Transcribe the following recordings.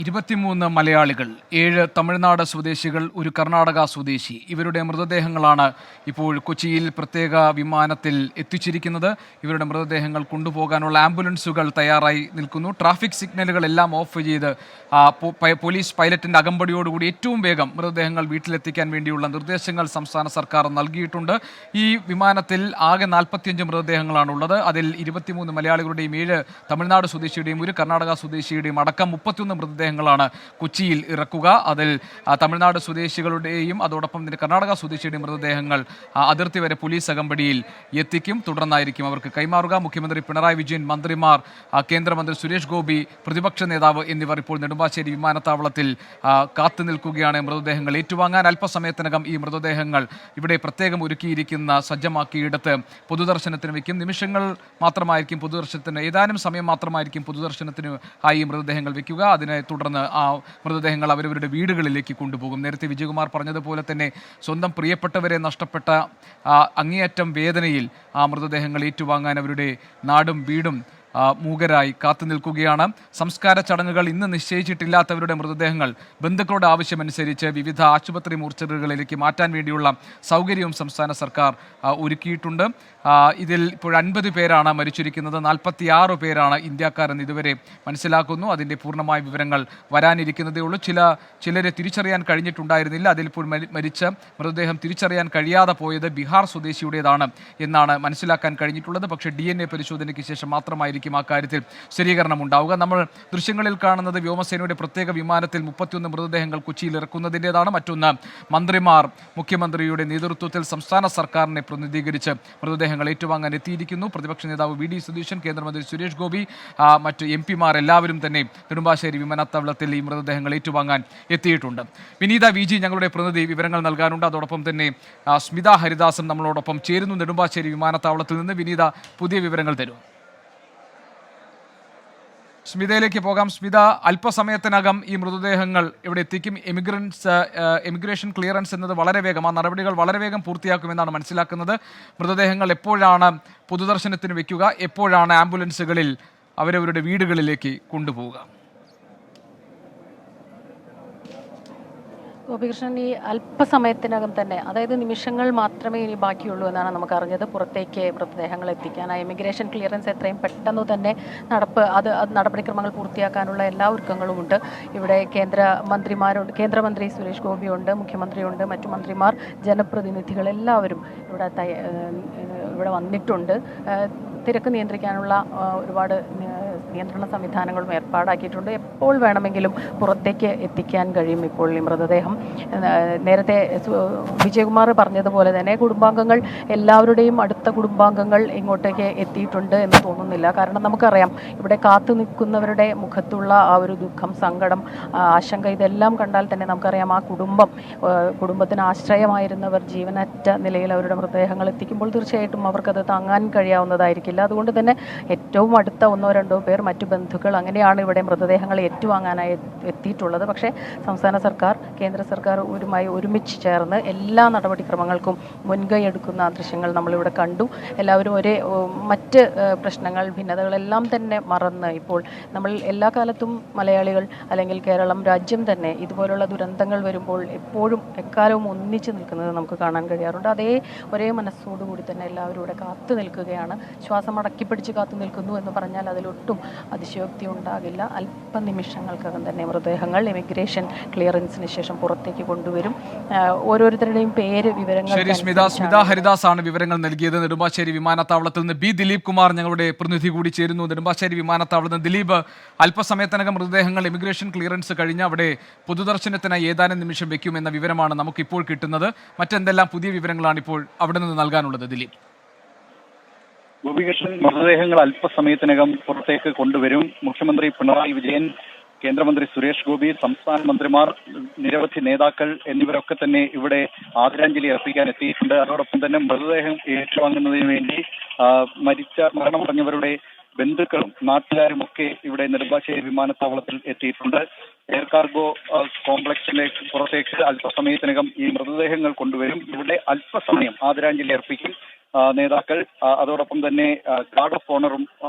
23 മലയാളികൾ, 7 തമിഴ്നാട് സ്വദേശികൾ, ഒരു കർണാടക സ്വദേശി. ഇവരുടെ മൃതദേഹങ്ങളാണ് ഇപ്പോൾ കൊച്ചിയിൽ പ്രത്യേക വിമാനത്തിൽ എത്തിച്ചിരിക്കുന്നത്. ഇവരുടെ മൃതദേഹങ്ങൾ കൊണ്ടുപോകാനുള്ള ആംബുലൻസുകൾ തയ്യാറായി നിൽക്കുന്നു. ട്രാഫിക് സിഗ്നലുകളെല്ലാം ഓഫ് ചെയ്ത് പോലീസ് പൈലറ്റിൻ്റെ അകമ്പടിയോടുകൂടി ഏറ്റവും വേഗം മൃതദേഹങ്ങൾ വീട്ടിലെത്തിക്കാൻ വേണ്ടിയുള്ള നിർദ്ദേശങ്ങൾ സംസ്ഥാന സർക്കാർ നൽകിയിട്ടുണ്ട്. ഈ വിമാനത്തിൽ ആകെ 45 മൃതദേഹങ്ങളാണുള്ളത്. അതിൽ 23 മലയാളികളുടെയും 7 തമിഴ്നാട് സ്വദേശിയുടെയും ഒരു കർണാടക സ്വദേശിയുടെയും അടക്കം 31 മൃതദേഹങ്ങളാണ് കൊച്ചിയിൽ ഇറക്കുക. അതിൽ തമിഴ്നാട് സ്വദേശികളുടെയും അതോടൊപ്പം തന്നെ കർണാടക സ്വദേശിയുടെയും മൃതദേഹങ്ങൾ അതിർത്തി വരെ പോലീസ് അകമ്പടിയിൽ എത്തിക്കും. തുടർന്നായിരിക്കും അവർക്ക് കൈമാറുക. മുഖ്യമന്ത്രി പിണറായി വിജയൻ, മന്ത്രിമാർ, കേന്ദ്രമന്ത്രി സുരേഷ് ഗോപി, പ്രതിപക്ഷ നേതാവ് എന്നിവർ ഇപ്പോൾ നെടുമ്പാശ്ശേരി വിമാനത്താവളത്തിൽ കാത്തു നിൽക്കുകയാണ് മൃതദേഹങ്ങൾ ഏറ്റുവാങ്ങാൻ. അല്പസമയത്തിനകം ഈ മൃതദേഹങ്ങൾ ഇവിടെ പ്രത്യേകം ഒരുക്കിയിരിക്കുന്ന സജ്ജമാക്കിയെടുത്ത് പൊതുദർശനത്തിന് വയ്ക്കും. നിമിഷങ്ങൾ മാത്രമായിരിക്കും പൊതുദർശനത്തിന്, ഏതാനും സമയം മാത്രമായിരിക്കും പൊതുദർശനത്തിന് ആയി മൃതദേഹങ്ങൾ വയ്ക്കുക. അതിനെ തുടർന്ന് ആ മൃതദേഹങ്ങൾ അവരവരുടെ വീടുകളിലേക്ക് കൊണ്ടുപോകും. നേരത്തെ വിജയകുമാർ പറഞ്ഞതുപോലെ തന്നെ സ്വന്തം പ്രിയപ്പെട്ടവരെ നഷ്ടപ്പെട്ട അങ്ങേയറ്റം വേദനയിൽ ആ മൃതദേഹങ്ങൾ ഏറ്റുവാങ്ങാൻ അവരുടെ നാടും വീടും മൂകരായി കാത്തു നിൽക്കുകയാണ്. സംസ്കാര ചടങ്ങുകൾ ഇന്ന് നിശ്ചയിച്ചിട്ടില്ലാത്തവരുടെ മൃതദേഹങ്ങൾ ബന്ധുക്കളുടെ ആവശ്യമനുസരിച്ച് വിവിധ ആശുപത്രി മോർച്ചറികളിലേക്ക് മാറ്റാൻ വേണ്ടിയുള്ള സൗകര്യവും സംസ്ഥാന സർക്കാർ ഒരുക്കിയിട്ടുണ്ട്. ഇതിൽ ഇപ്പോൾ 50 പേരാണ് മരിച്ചിരിക്കുന്നത്. 46 പേരാണ് ഇന്ത്യക്കാരെന്ന് ഇതുവരെ മനസ്സിലാക്കുന്നു. അതിൻ്റെ പൂർണ്ണമായ വിവരങ്ങൾ വരാനിരിക്കുന്നതേ ഉള്ളൂ. ചിലരെ തിരിച്ചറിയാൻ കഴിഞ്ഞിട്ടുണ്ടായിരുന്നില്ല. അതിലിപ്പോൾ മരിച്ച മൃതദേഹം തിരിച്ചറിയാൻ കഴിയാതെ പോയത് ബീഹാർ സ്വദേശിയുടേതാണ് എന്നാണ് മനസ്സിലാക്കാൻ കഴിഞ്ഞിട്ടുള്ളത്. പക്ഷേ DNA പരിശോധനയ്ക്ക് ശേഷം മാത്രമായിരിക്കും ആ കാര്യത്തിൽ സ്ഥിരീകരണം ഉണ്ടാവുക. നമ്മൾ ദൃശ്യങ്ങളിൽ കാണുന്നത് വ്യോമസേനയുടെ പ്രത്യേക വിമാനത്തിൽ 31 മൃതദേഹങ്ങൾ കൊച്ചിയിൽ ഇറക്കുന്നതിൻ്റെതാണ്. മറ്റൊന്ന് മന്ത്രിമാർ മുഖ്യമന്ത്രിയുടെ നേതൃത്വത്തിൽ സംസ്ഥാന സർക്കാരിനെ പ്രതിനിധീകരിച്ച് മൃതദേഹങ്ങൾ ഏറ്റുവാങ്ങാൻ എത്തിയിരിക്കുന്നു. പ്രതിപക്ഷ നേതാവ് VD സതീശൻ, കേന്ദ്രമന്ത്രി സുരേഷ് ഗോപി, മറ്റ് MP മാർ എല്ലാവരും തന്നെ നെടുമ്പാശ്ശേരി വിമാനത്താവളത്തിൽ ഈ മൃതദേഹങ്ങൾ ഏറ്റുവാങ്ങാൻ എത്തിയിട്ടുണ്ട്. വിനീത VG ഞങ്ങളുടെ പ്രതിനിധി വിവരങ്ങൾ നൽകാനുണ്ട്. അതോടൊപ്പം തന്നെ സ്മിത ഹരിദാസും നമ്മളോടൊപ്പം ചേരുന്നു നെടുമ്പാശ്ശേരി വിമാനത്താവളത്തിൽ നിന്ന്. വിനീത, പുതിയ വിവരങ്ങൾ തരൂ. സ്മിതയിലേക്ക് പോകാം. സ്മിത, അല്പസമയത്തിനകം ഈ മൃതദേഹങ്ങൾ ഇവിടെ എത്തിക്കും. എമിഗ്രേഷൻ ക്ലിയറൻസ് എന്നത് വളരെ വേഗം, ആ നടപടികൾ വളരെ വേഗം പൂർത്തിയാക്കുമെന്നാണ് മനസ്സിലാക്കുന്നത്. മൃതദേഹങ്ങൾ എപ്പോഴാണ് പൊതുദർശനത്തിന് വയ്ക്കുക? എപ്പോഴാണ് ആംബുലൻസുകളിൽ അവരവരുടെ വീടുകളിലേക്ക് കൊണ്ടുപോവുക? ഗോപികൃഷ്ണൻ, ഈ അല്പസമയത്തിനകം തന്നെ, അതായത് നിമിഷങ്ങൾ മാത്രമേ ഇനി ബാക്കിയുള്ളൂ എന്നാണ് നമുക്ക് അറിഞ്ഞത്, പുറത്തേക്ക് മൃതദേഹങ്ങൾ എത്തിക്കാനായി ഇമിഗ്രേഷൻ ക്ലിയറൻസ് എത്രയും പെട്ടെന്ന് തന്നെ നടപടിക്രമങ്ങൾ പൂർത്തിയാക്കാനുള്ള എല്ലാ ഒരുക്കങ്ങളുമുണ്ട്. ഇവിടെ കേന്ദ്രമന്ത്രി സുരേഷ് ഗോപിയുണ്ട്, മുഖ്യമന്ത്രിയുണ്ട്, മറ്റു മന്ത്രിമാർ, ജനപ്രതിനിധികൾ എല്ലാവരും ഇവിടെ വന്നിട്ടുണ്ട്. തിരക്ക് നിയന്ത്രിക്കാനുള്ള ഒരുപാട് നിയന്ത്രണ സംവിധാനങ്ങളും ഏർപ്പാടാക്കിയിട്ടുണ്ട്. എപ്പോൾ വേണമെങ്കിലും പുറത്തേക്ക് എത്തിക്കാൻ കഴിയും ഇപ്പോൾ ഈ മൃതദേഹം. നേരത്തെ വിജയകുമാർ പറഞ്ഞതുപോലെ തന്നെ കുടുംബാംഗങ്ങൾ, എല്ലാവരുടെയും അടുത്ത കുടുംബാംഗങ്ങൾ ഇങ്ങോട്ടേക്ക് എത്തിയിട്ടുണ്ട് എന്ന് തോന്നുന്നില്ല. കാരണം നമുക്കറിയാം, ഇവിടെ കാത്തു നിൽക്കുന്നവരുടെ മുഖത്തുള്ള ആ ഒരു ദുഃഖം, സങ്കടം, ആശങ്ക, ഇതെല്ലാം കണ്ടാൽ തന്നെ നമുക്കറിയാം ആ കുടുംബത്തിന് ആശ്രയമായിരുന്നവർ ജീവനറ്റ നിലയിൽ അവരുടെ മൃതദേഹങ്ങൾ എത്തിക്കുമ്പോൾ തീർച്ചയായിട്ടും അവർക്കത് താങ്ങാൻ കഴിയാവുന്നതായിരിക്കില്ല. അതുകൊണ്ട് തന്നെ ഏറ്റവും അടുത്ത 1-2 പേർ, മറ്റു ബന്ധുക്കൾ, അങ്ങനെയാണ് ഇവിടെ മൃതദേഹങ്ങൾ ഏറ്റുവാങ്ങാനായി എത്തിയിട്ടുള്ളത്. പക്ഷേ സംസ്ഥാന സർക്കാർ, കേന്ദ്ര സർക്കാർ ഒരുമിച്ച് ചേർന്ന് എല്ലാ നടപടിക്രമങ്ങൾക്കും മുൻകൈ എടുക്കുന്ന ദൃശ്യങ്ങൾ നമ്മളിവിടെ കണ്ടു. എല്ലാവരും മറ്റ് പ്രശ്നങ്ങൾ, ഭിന്നതകളെല്ലാം തന്നെ മറന്ന് ഇപ്പോൾ നമ്മൾ എല്ലാ കാലത്തും മലയാളികൾ അല്ലെങ്കിൽ കേരളം രാജ്യം തന്നെ ഇതുപോലുള്ള ദുരന്തങ്ങൾ വരുമ്പോൾ എപ്പോഴും എക്കാലവും ഒന്നിച്ച് നിൽക്കുന്നത് നമുക്ക് കാണാൻ കഴിയാറുണ്ട്. ഒരേ മനസ്സോടുകൂടി തന്നെ എല്ലാവരും ഇവിടെ കാത്തു നിൽക്കുകയാണ്. ശ്വാസം അടക്കിപ്പിടിച്ച് കാത്തു നിൽക്കുന്നു എന്ന് പറഞ്ഞാൽ അതിലൊട്ടും അതിശയോക്തി ഉണ്ടാകില്ല. അല്പനിമിഷങ്ങൾക്കകം തന്നെ മൃതദേഹങ്ങൾ ഇമിഗ്രേഷൻ ക്ലിയറൻസിന് ശേഷം പുറത്തേക്ക് കൊണ്ടുവരും. ഓരോരുത്തരുടെയും വിവരങ്ങൾ. സ്മിത ഹരിദാസ് ആണ് വിവരങ്ങൾ നൽകിയത്. നെടുമ്പാശ്ശേരി വിമാനത്താവളത്തിൽ നിന്ന് ദിലീപ് കുമാർ ഞങ്ങളുടെ പ്രതിനിധി കൂടി ചേരുന്നു. നെടുമ്പാശ്ശേരി വിമാനത്താവളത്തിൽ നിന്ന് ദിലീപ്, അല്പസമയത്തിനകം മൃതദേഹങ്ങൾ ഇമിഗ്രേഷൻ ക്ലിയറൻസ് കഴിഞ്ഞ് അവിടെ പൊതുദർശനത്തിനായി ഏതാനും നിമിഷം വെക്കുമെന്ന വിവരമാണ് നമുക്കിപ്പോൾ കിട്ടുന്നത്. മറ്റെന്തെല്ലാം പുതിയ വിവരങ്ങളാണ് ഇപ്പോൾ അവിടെ നിന്ന് നൽകാനുള്ളത് ദിലീപ്? ഗോപികൃഷ്ണൻ, മൃതദേഹങ്ങൾ അല്പസമയത്തിനകം പുറത്തേക്ക് കൊണ്ടുവരും. മുഖ്യമന്ത്രി പിണറായി വിജയൻ, കേന്ദ്രമന്ത്രി സുരേഷ് ഗോപി, സംസ്ഥാന മന്ത്രിമാർ, നിരവധി നേതാക്കൾ എന്നിവരൊക്കെ തന്നെ ഇവിടെ ആദരാഞ്ജലി അർപ്പിക്കാൻ എത്തിയിട്ടുണ്ട്. അതോടൊപ്പം തന്നെ മൃതദേഹം ഏറ്റുവാങ്ങുന്നതിന് വേണ്ടി മരണമടഞ്ഞവരുടെ ബന്ധുക്കളും നാട്ടുകാരും ഒക്കെ ഇവിടെ നെടുമ്പാശ്ശേരി വിമാനത്താവളത്തിൽ എത്തിയിട്ടുണ്ട്. എയർ കാർഗോ കോംപ്ലക്സിലേക്ക് പുറത്തേക്ക് അല്പസമയത്തിനകം ഈ മൃതദേഹങ്ങൾ കൊണ്ടുവരും. ഇവിടെ അല്പസമയം ആദരാഞ്ജലി അർപ്പിക്കും നേതാക്കൾ. അതോടൊപ്പം തന്നെ ഗാർഡ് ഓഫ് ഓണറും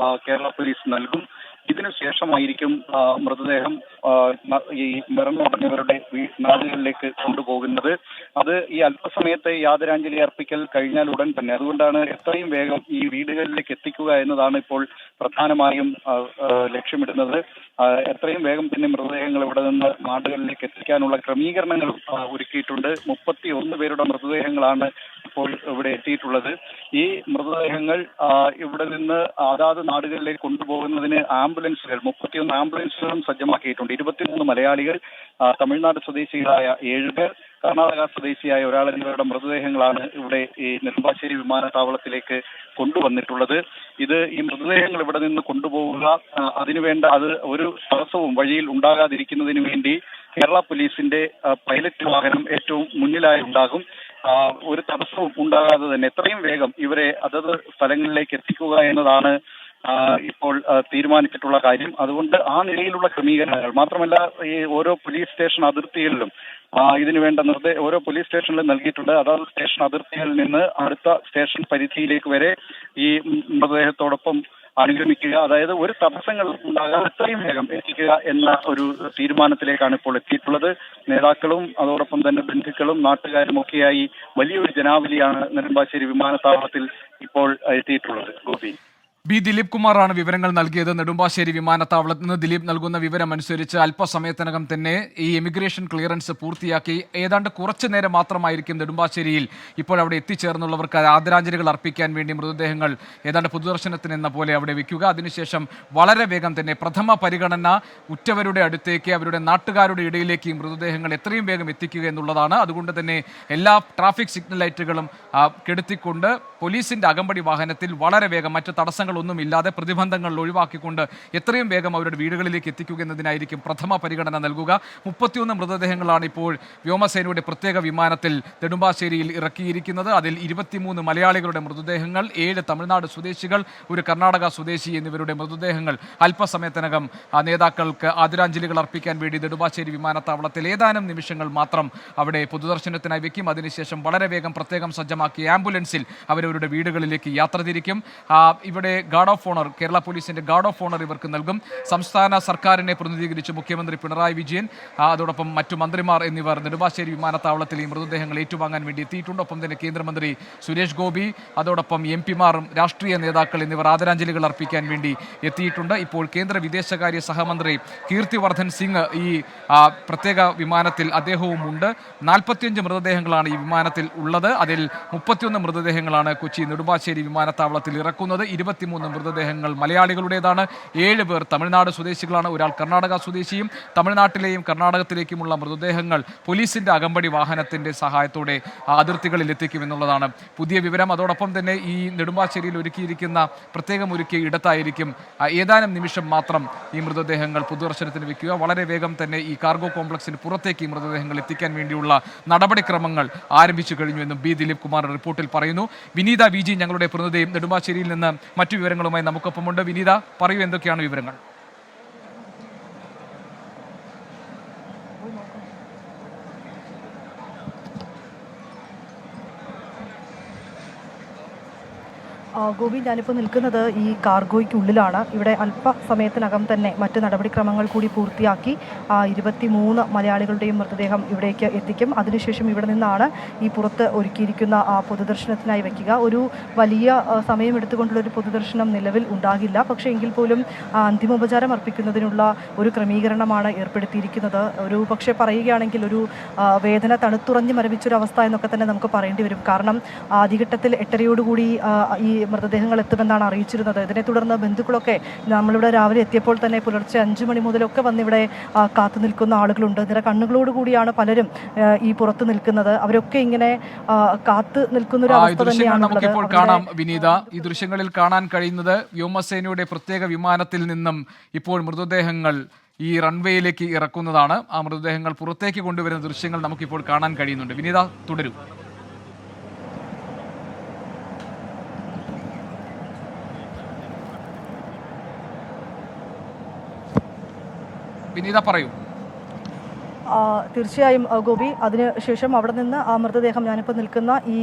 കേരള പോലീസ് നൽകും. ഇതിനുശേഷമായിരിക്കും മൃതദേഹം ഈ മരണമടഞ്ഞവരുടെ നാടുകളിലേക്ക് കൊണ്ടുപോകുന്നത്. അത് ഈ അല്പസമയത്തെ ഈ ആദരാഞ്ജലി അർപ്പിക്കൽ കഴിഞ്ഞാൽ ഉടൻ തന്നെ, അതുകൊണ്ടാണ് എത്രയും വേഗം ഈ വീടുകളിലേക്ക് എത്തിക്കുക എന്നതാണ് ഇപ്പോൾ പ്രധാനമായും ലക്ഷ്യമിടുന്നത്. എത്രയും വേഗം തന്നെ മൃതദേഹങ്ങൾ ഇവിടെ നിന്ന് നാടുകളിലേക്ക് എത്തിക്കാനുള്ള ക്രമീകരണങ്ങൾ ഒരുക്കിയിട്ടുണ്ട്. 31 പേരുടെ മൃതദേഹങ്ങളാണ് ഇപ്പോൾ ഇവിടെ എത്തിയിട്ടുള്ളത്. ഈ മൃതദേഹങ്ങൾ ഇവിടെ നിന്ന് അതാത് നാടുകളിലേക്ക് കൊണ്ടുപോകുന്നതിന് ആംബുലൻസുകൾ 31 ആംബുലൻസുകളും സജ്ജമാക്കിയിട്ടുണ്ട്. 23 മലയാളികൾ, തമിഴ്നാട് സ്വദേശികളായ 7 പേർ, കർണാടക സ്വദേശിയായ ഒരാൾ എന്നിവരുടെ മൃതദേഹങ്ങളാണ് ഇവിടെ ഈ നെടുമ്പാശ്ശേരി വിമാനത്താവളത്തിലേക്ക് കൊണ്ടുവന്നിട്ടുള്ളത്. ഈ മൃതദേഹങ്ങൾ ഇവിടെ നിന്ന് കൊണ്ടുപോവുക, അതിനുവേണ്ട അത് ഒരു തടസ്സവും വഴിയിൽ ഉണ്ടാകാതിരിക്കുന്നതിന് വേണ്ടി കേരള പോലീസിന്റെ പൈലറ്റ് വാഹനം ഏറ്റവും മുന്നിലായി ഉണ്ടാകും. ഒരു തടസ്സവും ഉണ്ടാകാതെ തന്നെ എത്രയും വേഗം ഇവരെ അതത് സ്ഥലങ്ങളിലേക്ക് എത്തിക്കുക എന്നതാണ് ഇപ്പോൾ തീരുമാനിച്ചിട്ടുള്ള കാര്യം. അതുകൊണ്ട് ആ നിലയിലുള്ള ക്രമീകരണങ്ങൾ മാത്രമല്ല, ഈ ഓരോ പോലീസ് സ്റ്റേഷൻ അതിർത്തികളിലും ഇതിനു വേണ്ട ഓരോ പോലീസ് സ്റ്റേഷനിലും നൽകിയിട്ടുണ്ട്. അതാത് സ്റ്റേഷൻ അതിർത്തികളിൽ നിന്ന് അടുത്ത സ്റ്റേഷൻ പരിധിയിലേക്ക് വരെ ഈ മൃതദേഹത്തോടൊപ്പം അനുഗമിക്കുക, അതായത് ഒരു തടസ്സങ്ങൾ ഉണ്ടാകാതെ എത്രയും വേഗം എത്തിക്കുക എന്ന ഒരു തീരുമാനത്തിലേക്കാണ് ഇപ്പോൾ എത്തിയിട്ടുള്ളത്. നേതാക്കളും അതോടൊപ്പം തന്നെ ബന്ധുക്കളും നാട്ടുകാരും ഒക്കെയായി വലിയൊരു ജനാവലിയാണ് നെടുമ്പാശ്ശേരി വിമാനത്താവളത്തിൽ ഇപ്പോൾ എത്തിയിട്ടുള്ളത്. ഗോപി. ബി ദിലീപ് കുമാറാണ് വിവരങ്ങൾ നൽകിയത്. നെടുമ്പാശ്ശേരി വിമാനത്താവളത്തിൽ നിന്ന് ദിലീപ് നൽകുന്ന വിവരം അനുസരിച്ച് അല്പസമയത്തിനകം തന്നെ ഈ എമിഗ്രേഷൻ ക്ലിയറൻസ് പൂർത്തിയാക്കി ഏതാണ്ട് കുറച്ചു നേരം മാത്രമായിരിക്കും നെടുമ്പാശ്ശേരിയിൽ ഇപ്പോൾ അവിടെ എത്തിച്ചേർന്നുള്ളവർക്ക് ആദരാഞ്ജലികൾ അർപ്പിക്കാൻ വേണ്ടി മൃതദേഹങ്ങൾ ഏതാണ്ട് പൊതുദർശനത്തിന് എന്ന പോലെ അവിടെ വയ്ക്കുക. അതിനുശേഷം വളരെ വേഗം തന്നെ പ്രഥമ പരിഗണന ഉറ്റവരുടെ അടുത്തേക്ക്, അവരുടെ നാട്ടുകാരുടെ ഇടയിലേക്ക് ഈ മൃതദേഹങ്ങൾ എത്രയും വേഗം എത്തിക്കുക എന്നുള്ളതാണ്. അതുകൊണ്ട് തന്നെ എല്ലാ ട്രാഫിക് സിഗ്നൽ ലൈറ്റുകളും കെടുത്തിക്കൊണ്ട് പോലീസിന്റെ അകമ്പടി വാഹനത്തിൽ വളരെ വേഗം മറ്റ് തടസ്സങ്ങളൊന്നുമില്ലാതെ പ്രതിബന്ധങ്ങൾ ഒഴിവാക്കിക്കൊണ്ട് എത്രയും വേഗം അവരുടെ വീടുകളിലേക്ക് എത്തിക്കുക എന്നതിനായിരിക്കും പ്രഥമ പരിഗണന നൽകുക. 31 മൃതദേഹങ്ങളാണ് ഇപ്പോൾ വ്യോമസേനയുടെ പ്രത്യേക വിമാനത്തിൽ നെടുമ്പാശ്ശേരിയിൽ ഇറക്കിയിരിക്കുന്നത്. അതിൽ 23 മലയാളികളുടെ മൃതദേഹങ്ങൾ, 7 തമിഴ്നാട് സ്വദേശികൾ, ഒരു കർണാടക സ്വദേശി എന്നിവരുടെ മൃതദേഹങ്ങൾ അല്പസമയത്തിനകം നേതാക്കൾക്ക് ആദരാഞ്ജലികൾ അർപ്പിക്കാൻ വേണ്ടി നെടുമ്പാശ്ശേരി വിമാനത്താവളത്തിൽ ഏതാനും നിമിഷങ്ങൾ മാത്രം അവിടെ പൊതുദർശനത്തിനായി വെക്കും. അതിനുശേഷം വളരെ വേഗം പ്രത്യേകം സജ്ജമാക്കിയ ആംബുലൻസിൽ അവരവരുടെ വീടുകളിലേക്ക് യാത്ര തിരിക്കും. ഇവിടെ ഗാർഡ് ഓഫ് ഓണർ, കേരള പോലീസിന്റെ ഗാർഡ് ഓഫ് ഓണർ ഇവർക്ക് നൽകും. സംസ്ഥാന സർക്കാരിനെ പ്രതിനിധീകരിച്ച് മുഖ്യമന്ത്രി പിണറായി വിജയൻ, അതോടൊപ്പം മറ്റു മന്ത്രിമാർ എന്നിവർ നെടുമ്പാശ്ശേരി വിമാനത്താവളത്തിൽ ഈ മൃതദേഹങ്ങൾ ഏറ്റുവാങ്ങാൻ വേണ്ടി എത്തിയിട്ടുണ്ട്. ഒപ്പം തന്നെ കേന്ദ്രമന്ത്രി സുരേഷ് ഗോപി, അതോടൊപ്പം MP-മാരും രാഷ്ട്രീയ നേതാക്കൾ എന്നിവർ ആദരാഞ്ജലികൾ അർപ്പിക്കാൻ വേണ്ടി എത്തിയിട്ടുണ്ട്. ഇപ്പോൾ കേന്ദ്ര വിദേശകാര്യ സഹമന്ത്രി കീർത്തിവർദ്ധൻ സിംഗ് ഈ പ്രത്യേക വിമാനത്തിൽ അദ്ദേഹവും ഉണ്ട്. 45 മൃതദേഹങ്ങളാണ് ഈ വിമാനത്തിൽ ഉള്ളത്. അതിൽ 31 മൃതദേഹങ്ങളാണ് കൊച്ചി നെടുമ്പാശ്ശേരി വിമാനത്താവളത്തിൽ ഇറക്കുന്നത്. 23 മൃതദേഹങ്ങൾ മലയാളികളുടേതാണ്. 7 പേർ തമിഴ്നാട് സ്വദേശികളാണ്. ഒരാൾ കർണാടക സ്വദേശിയും. തമിഴ്നാട്ടിലെയും കർണാടകത്തിലേക്കുമുള്ള മൃതദേഹങ്ങൾ പോലീസിന്റെ അകമ്പടി വാഹനത്തിന്റെ സഹായത്തോടെ അതിർത്തികളിൽ എത്തിക്കുമെന്നുള്ളതാണ് പുതിയ വിവരം. അതോടൊപ്പം തന്നെ ഈ നെടുമ്പാശ്ശേരിയിൽ ഒരുക്കിയ ഇടത്തായിരിക്കും ഏതാനും നിമിഷം മാത്രം ഈ മൃതദേഹങ്ങൾ പൊതുദർശനത്തിന് വെക്കുക. വളരെ വേഗം തന്നെ ഈ കാർഗോ കോംപ്ലക്സിന് പുറത്തേക്ക് ഈ മൃതദേഹങ്ങൾ എത്തിക്കാൻ വേണ്ടിയുള്ള നടപടിക്രമങ്ങൾ ആരംഭിച്ചു കഴിഞ്ഞുവെന്നും ബി ദിലീപ് കുമാർ റിപ്പോർട്ടിൽ പറയുന്നു. വിനീത VG ഞങ്ങളുടെ പ്രതിനിധിയും നെടുമ്പാശ്ശേരിയിൽ നിന്ന് മറ്റു വിവരങ്ങളുമായി നമുക്കൊപ്പമുണ്ട്. വിനീത, പറയൂ, എന്തൊക്കെയാണ് വിവരങ്ങൾ? ഗോപി, ഞാനിപ്പോൾ നിൽക്കുന്നത് ഈ കാർഗോയ്ക്കുള്ളിലാണ്. ഇവിടെ അല്പസമയത്തിനകം തന്നെ മറ്റ് നടപടിക്രമങ്ങൾ കൂടി പൂർത്തിയാക്കി 23 മലയാളികളുടെയും മൃതദേഹം ഇവിടേക്ക് എത്തിക്കും. അതിനുശേഷം ഇവിടെ നിന്നാണ് ഈ പുറത്ത് ഒരുക്കിയിരിക്കുന്ന പൊതുദർശനത്തിനായി വയ്ക്കുക. ഒരു വലിയ സമയമെടുത്തുകൊണ്ടുള്ളൊരു പൊതുദർശനം നിലവിൽ ഉണ്ടാകില്ല. പക്ഷേ എങ്കിൽ പോലും അന്തിമോപചാരം അർപ്പിക്കുന്നതിനുള്ള ഒരു ക്രമീകരണമാണ് ഏർപ്പെടുത്തിയിരിക്കുന്നത്. ഒരു പക്ഷേ പറയുകയാണെങ്കിൽ ഒരു വേദന തണുത്തുറഞ്ഞ് മരവിച്ചൊരവസ്ഥ എന്നൊക്കെ തന്നെ നമുക്ക് പറയേണ്ടി വരും. കാരണം ആദ്യഘട്ടത്തിൽ 8:30യോടുകൂടി ഈ മൃതദേഹങ്ങൾ എത്തുമെന്നാണ് അറിയിച്ചിരുന്നത്. ഇതിനെ തുടർന്ന് ബന്ധുക്കളൊക്കെ നമ്മളിവിടെ രാവിലെ എത്തിയപ്പോൾ തന്നെ പുലർച്ചെ 5 മണി മുതലൊക്കെ വന്നിവിടെ കാത്തു നിൽക്കുന്ന ആളുകളുണ്ട്. നിറ കണ്ണുകളോടുകൂടിയാണ് പലരും ഈ പുറത്ത് നിൽക്കുന്നത്. അവരൊക്കെ ഇങ്ങനെ കാത്തു നിൽക്കുന്ന ഒരു അവസ്ഥ തന്നെയാണ് നമുക്കിപ്പോൾ കാണാം. വിനീത, ഈ ദൃശ്യങ്ങളിൽ കാണാൻ കഴിയുന്നത് വ്യോമസേനയുടെ പ്രത്യേക വിമാനത്തിൽ നിന്നും ഇപ്പോൾ മൃതദേഹങ്ങൾ ഈ റൺവേയിലേക്ക് ഇറക്കുന്നതാണ്. ആ മൃതദേഹങ്ങൾ പുറത്തേക്ക് കൊണ്ടുവരുന്ന ദൃശ്യങ്ങൾ നമുക്കിപ്പോൾ കാണാൻ കഴിയുന്നുണ്ട്. വിനീത, തുടരും. വിനീത, പറയൂ. തീർച്ചയായും ഗോപി, അതിനുശേഷം അവിടെ നിന്ന് ആ മൃതദേഹം ഞാനിപ്പോൾ നിൽക്കുന്ന ഈ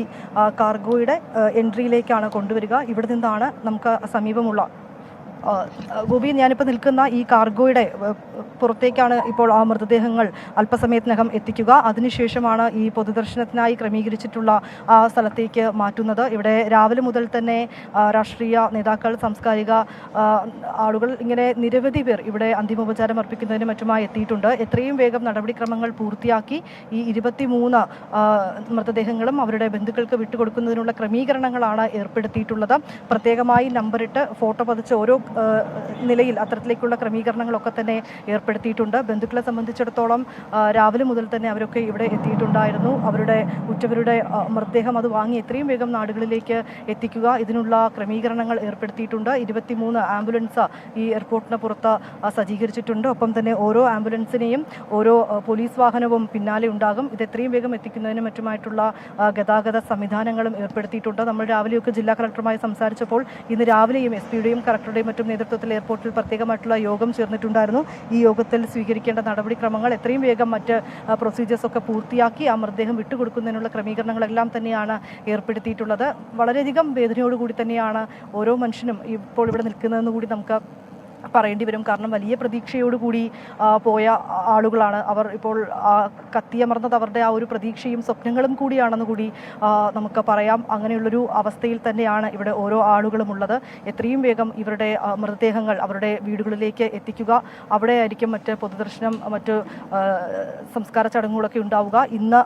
കാർഗോയുടെ എൻട്രിയിലേക്കാണ് കൊണ്ടുവരിക. ഇവിടെ നിന്നാണ് നമുക്ക് സമീപമുള്ള ഗോപി, ഞാനിപ്പോൾ നിൽക്കുന്ന ഈ കാർഗോയുടെ പുറത്തേക്കാണ് ഇപ്പോൾ ആ മൃതദേഹങ്ങൾ അല്പസമയത്തിനകം എത്തിക്കുക. അതിനുശേഷമാണ് ഈ പൊതുദർശനത്തിനായി ക്രമീകരിച്ചിട്ടുള്ള ആ സ്ഥലത്തേക്ക് മാറ്റുന്നത്. ഇവിടെ രാവിലെ മുതൽ തന്നെ രാഷ്ട്രീയ നേതാക്കൾ, സാംസ്കാരിക ആളുകൾ, ഇങ്ങനെ നിരവധി പേർ ഇവിടെ അന്തിമോപചാരം അർപ്പിക്കുന്നതിന് മറ്റുമായി എത്തിയിട്ടുണ്ട്. എത്രയും വേഗം നടപടിക്രമങ്ങൾ പൂർത്തിയാക്കി ഈ 23 മൃതദേഹങ്ങളും അവരുടെ ബന്ധുക്കൾക്ക് വിട്ടുകൊടുക്കുന്നതിനുള്ള ക്രമീകരണങ്ങളാണ് ഏർപ്പെടുത്തിയിട്ടുള്ളത്. പ്രത്യേകമായി നമ്പറിട്ട് ഫോട്ടോ പതിച്ച് ഓരോ നിലയിൽ അത്തരത്തിലേക്കുള്ള ക്രമീകരണങ്ങളൊക്കെ തന്നെ ഏർപ്പെടുത്തിയിട്ടുണ്ട്. ബന്ധുക്കളെ സംബന്ധിച്ചിടത്തോളം രാവിലെ മുതൽ തന്നെ അവരൊക്കെ ഇവിടെ എത്തിയിട്ടുണ്ടായിരുന്നു. അവരുടെ ഉറ്റവരുടെ മൃതദേഹം അത് വാങ്ങി എത്രയും വേഗം നാടുകളിലേക്ക് എത്തിക്കുക, ഇതിനുള്ള ക്രമീകരണങ്ങൾ ഏർപ്പെടുത്തിയിട്ടുണ്ട്. 23 ആംബുലൻസ് ഈ എയർപോർട്ടിന് പുറത്ത് സജ്ജീകരിച്ചിട്ടുണ്ട്. ഒപ്പം തന്നെ ഓരോ ആംബുലൻസിനെയും ഓരോ പോലീസ് വാഹനവും പിന്നാലെ ഉണ്ടാകും. ഇത് എത്രയും വേഗം എത്തിക്കുന്നതിനും മറ്റുമായിട്ടുള്ള ഗതാഗത സംവിധാനങ്ങളും ഏർപ്പെടുത്തിയിട്ടുണ്ട്. നമ്മൾ രാവിലെയൊക്കെ ജില്ലാ കളക്ടറുമായി സംസാരിച്ചപ്പോൾ ഇന്ന് രാവിലെയും SP-യുടെയും കളക്ടറുടെയും മറ്റും നേതൃത്വത്തിൽ എയർപോർട്ടിൽ പ്രത്യേകമായിട്ടുള്ള യോഗം ചേർന്നിട്ടുണ്ടായിരുന്നു. ഈ യോഗത്തിൽ സ്വീകരിക്കേണ്ട നടപടിക്രമങ്ങൾ എത്രയും വേഗം മറ്റ് പ്രൊസീജിയേഴ്സൊക്കെ പൂർത്തിയാക്കി ആ മൃതദേഹം വിട്ടുകൊടുക്കുന്നതിനുള്ള ക്രമീകരണങ്ങളെല്ലാം തന്നെയാണ് ഏർപ്പെടുത്തിയിട്ടുള്ളത്. വളരെയധികം വേദനയോടുകൂടി തന്നെയാണ് ഓരോ മനുഷ്യനും ഇപ്പോൾ ഇവിടെ നിൽക്കുന്നതെന്ന് കൂടി നമുക്ക് പറയേണ്ടി വരും. കാരണം വലിയ പ്രതീക്ഷയോടുകൂടി പോയ ആളുകളാണ് അവർ. ഇപ്പോൾ കത്തിയമർന്നത് അവരുടെ ആ ഒരു പ്രതീക്ഷയും സ്വപ്നങ്ങളും കൂടിയാണെന്ന് കൂടി നമുക്ക് പറയാം. അങ്ങനെയുള്ളൊരു അവസ്ഥയിൽ തന്നെയാണ് ഇവിടെ ഓരോ ആളുകളും ഉള്ളത്. എത്രയും വേഗം ഇവരുടെ മൃതദേഹങ്ങൾ അവരുടെ വീടുകളിലേക്ക് എത്തിക്കുക. അവിടെ ആയിരിക്കും മറ്റ് പൊതുദർശനം, മറ്റ് സംസ്കാര ചടങ്ങുകളൊക്കെ ഉണ്ടാവുക. ഇന്ന്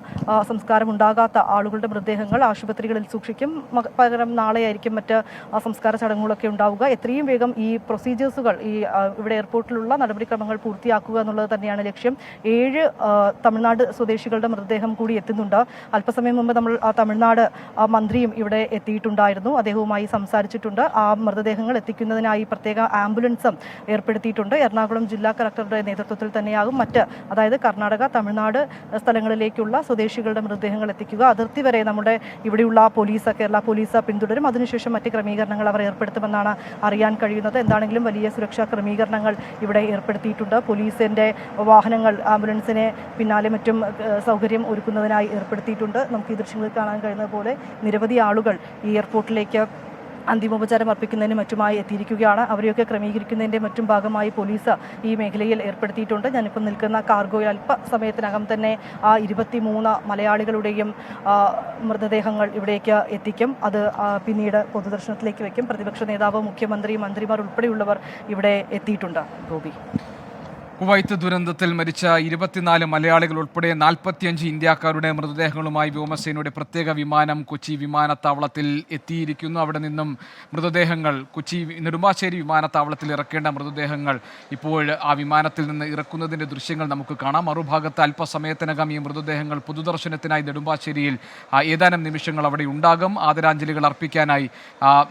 സംസ്കാരം ഉണ്ടാകാത്ത ആളുകളുടെ മൃതദേഹങ്ങൾ ആശുപത്രികളിൽ സൂക്ഷിക്കും. പകരം നാളെയായിരിക്കും മറ്റ് സംസ്കാര ചടങ്ങുകളൊക്കെ ഉണ്ടാവുക. എത്രയും വേഗം ഈ പ്രൊസീജിയേഴ്സുകൾ, ഈ ഇവിടെ എയർപോർട്ടിലുള്ള നടപടിക്രമങ്ങൾ പൂർത്തിയാക്കുക എന്നുള്ളത് തന്നെയാണ് ലക്ഷ്യം. 7 തമിഴ്നാട് സ്വദേശികളുടെ മൃതദേഹം കൂടി എത്തുന്നുണ്ട്. അല്പസമയം മുമ്പ് നമ്മൾ തമിഴ്നാട് മന്ത്രിയും ഇവിടെ എത്തിയിട്ടുണ്ടായിരുന്നു. അദ്ദേഹവുമായി സംസാരിച്ചിട്ടുണ്ട്. ആ മൃതദേഹങ്ങൾ എത്തിക്കുന്നതിനായി പ്രത്യേക ആംബുലൻസും ഏർപ്പെടുത്തിയിട്ടുണ്ട്. എറണാകുളം ജില്ലാ കളക്ടറുടെ നേതൃത്വത്തിൽ തന്നെയാകും അതായത് കർണാടക, തമിഴ്നാട് സ്ഥലങ്ങളിലേക്കുള്ള സ്വദേശികളുടെ മൃതദേഹങ്ങൾ എത്തിക്കുക. അതിർത്തി വരെ നമ്മുടെ ഇവിടെയുള്ള കേരള പോലീസ് പിന്തുടരും. അതിനുശേഷം മറ്റ് ക്രമീകരണങ്ങൾ അവർ ഏർപ്പെടുത്തുമെന്നാണ് അറിയാൻ കഴിയുന്നത്. എന്താണെങ്കിലും വലിയ സുരക്ഷാ ക്രമീകരണങ്ങൾ ഇവിടെ ഏർപ്പെടുത്തിയിട്ടുണ്ട്. പോലീസിൻ്റെ വാഹനങ്ങൾ ആംബുലൻസിനെ പിന്നാലെ മറ്റും സൗകര്യം ഒരുക്കുന്നതിനായി ഏർപ്പെടുത്തിയിട്ടുണ്ട്. നമുക്ക് ഈ ദൃശ്യങ്ങളിൽ കാണാൻ കഴിയുന്നത് പോലെ നിരവധി ആളുകൾ ഈ എയർപോർട്ടിലേക്ക് അന്തിമോപചാരം അർപ്പിക്കുന്നതിന് മറ്റുമായി എത്തിയിരിക്കുകയാണ്. അവരെയൊക്കെ ക്രമീകരിക്കുന്നതിൻ്റെ മറ്റും ഭാഗമായി പോലീസ് ഈ മേഖലയിൽ ഏർപ്പെടുത്തിയിട്ടുണ്ട്. ഞാനിപ്പോൾ നിൽക്കുന്ന കാർഗോയിൽ അല്പസമയത്തിനകം തന്നെ ആ 23 മലയാളികളുടെയും മൃതദേഹങ്ങൾ ഇവിടേക്ക് എത്തിക്കും. അത് പിന്നീട് പൊതുദർശനത്തിലേക്ക് വയ്ക്കും. പ്രതിപക്ഷ നേതാവ്, മുഖ്യമന്ത്രി, മന്ത്രിമാർ ഉൾപ്പെടെയുള്ളവർ ഇവിടെ എത്തിയിട്ടുണ്ട്. ഗോപി, കുവൈത്ത് ദുരന്തത്തിൽ മരിച്ച 24 മലയാളികൾ ഉൾപ്പെടെ 45 ഇന്ത്യക്കാരുടെ മൃതദേഹങ്ങളുമായി വ്യോമസേനയുടെ പ്രത്യേക വിമാനം കൊച്ചി വിമാനത്താവളത്തിൽ എത്തിയിരിക്കുന്നു. അവിടെ നിന്നും മൃതദേഹങ്ങൾ നെടുമ്പാശ്ശേരി വിമാനത്താവളത്തിൽ ഇറക്കേണ്ട മൃതദേഹങ്ങൾ ഇപ്പോൾ ആ വിമാനത്തിൽ നിന്ന് ഇറക്കുന്നതിൻ്റെ ദൃശ്യങ്ങൾ നമുക്ക് കാണാം. മറുഭാഗത്ത് അല്പസമയത്തിനകം ഈ മൃതദേഹങ്ങൾ പൊതുദർശനത്തിനായി നെടുമ്പാശ്ശേരിയിൽ ഏതാനും നിമിഷങ്ങൾ അവിടെ ഉണ്ടാകും. ആദരാഞ്ജലികൾ അർപ്പിക്കാനായി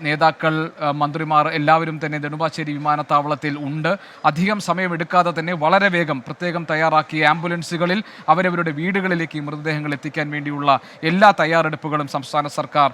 നേതാക്കൾ, മന്ത്രിമാർ എല്ലാവരും തന്നെ നെടുമ്പാശ്ശേരി വിമാനത്താവളത്തിൽ ഉണ്ട്. അധികം സമയമെടുക്കാതെ തന്നെ വളരെ വേഗം പ്രത്യേകം തയ്യാറാക്കിയ ആംബുലൻസുകളിൽ അവരവരുടെ വീടുകളിലേക്ക് ഈ മൃതദേഹങ്ങൾ എത്തിക്കാൻ വേണ്ടിയുള്ള എല്ലാ തയ്യാറെടുപ്പുകളും സംസ്ഥാന സർക്കാർ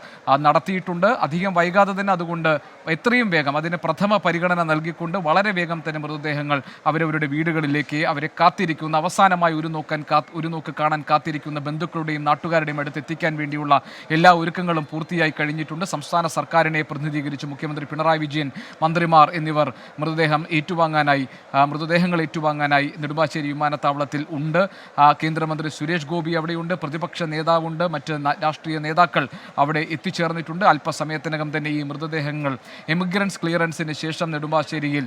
നടത്തിയിട്ടുണ്ട്. അധികം വൈകാതെ തന്നെ അതുകൊണ്ട് എത്രയും വേഗം അതിന് പ്രഥമ പരിഗണന നൽകിക്കൊണ്ട് വളരെ വേഗം തന്നെ മൃതദേഹങ്ങൾ അവരവരുടെ വീടുകളിലേക്ക് അവരെ കാത്തിരിക്കുന്ന, അവസാനമായി ഒരു നോക്ക് കാണാൻ കാത്തിരിക്കുന്ന ബന്ധുക്കളുടെയും നാട്ടുകാരുടെയും അടുത്ത് എത്തിക്കാൻ വേണ്ടിയുള്ള എല്ലാ ഒരുക്കങ്ങളും പൂർത്തിയായി കഴിഞ്ഞിട്ടുണ്ട്. സംസ്ഥാന സർക്കാരിനെ പ്രതിനിധീകരിച്ച് മുഖ്യമന്ത്രി പിണറായി വിജയൻ, മന്ത്രിമാർ എന്നിവർ മൃതദേഹങ്ങൾ ഏറ്റുവാങ്ങാനായി നെടുമ്പാശ്ശേരി വിമാനത്താവളത്തിൽ ഉണ്ട്. കേന്ദ്രമന്ത്രി സുരേഷ് ഗോപി അവിടെയുണ്ട്, പ്രതിപക്ഷ നേതാവുണ്ട്, മറ്റ് രാഷ്ട്രീയ നേതാക്കൾ അവിടെ എത്തിച്ചേർന്നിട്ടുണ്ട്. അല്പസമയത്തിനകം തന്നെ ഈ മൃതദേഹങ്ങൾ എമിഗ്രൻസ് ക്ലിയറൻസിന് ശേഷം നെടുമ്പാശ്ശേരിയിൽ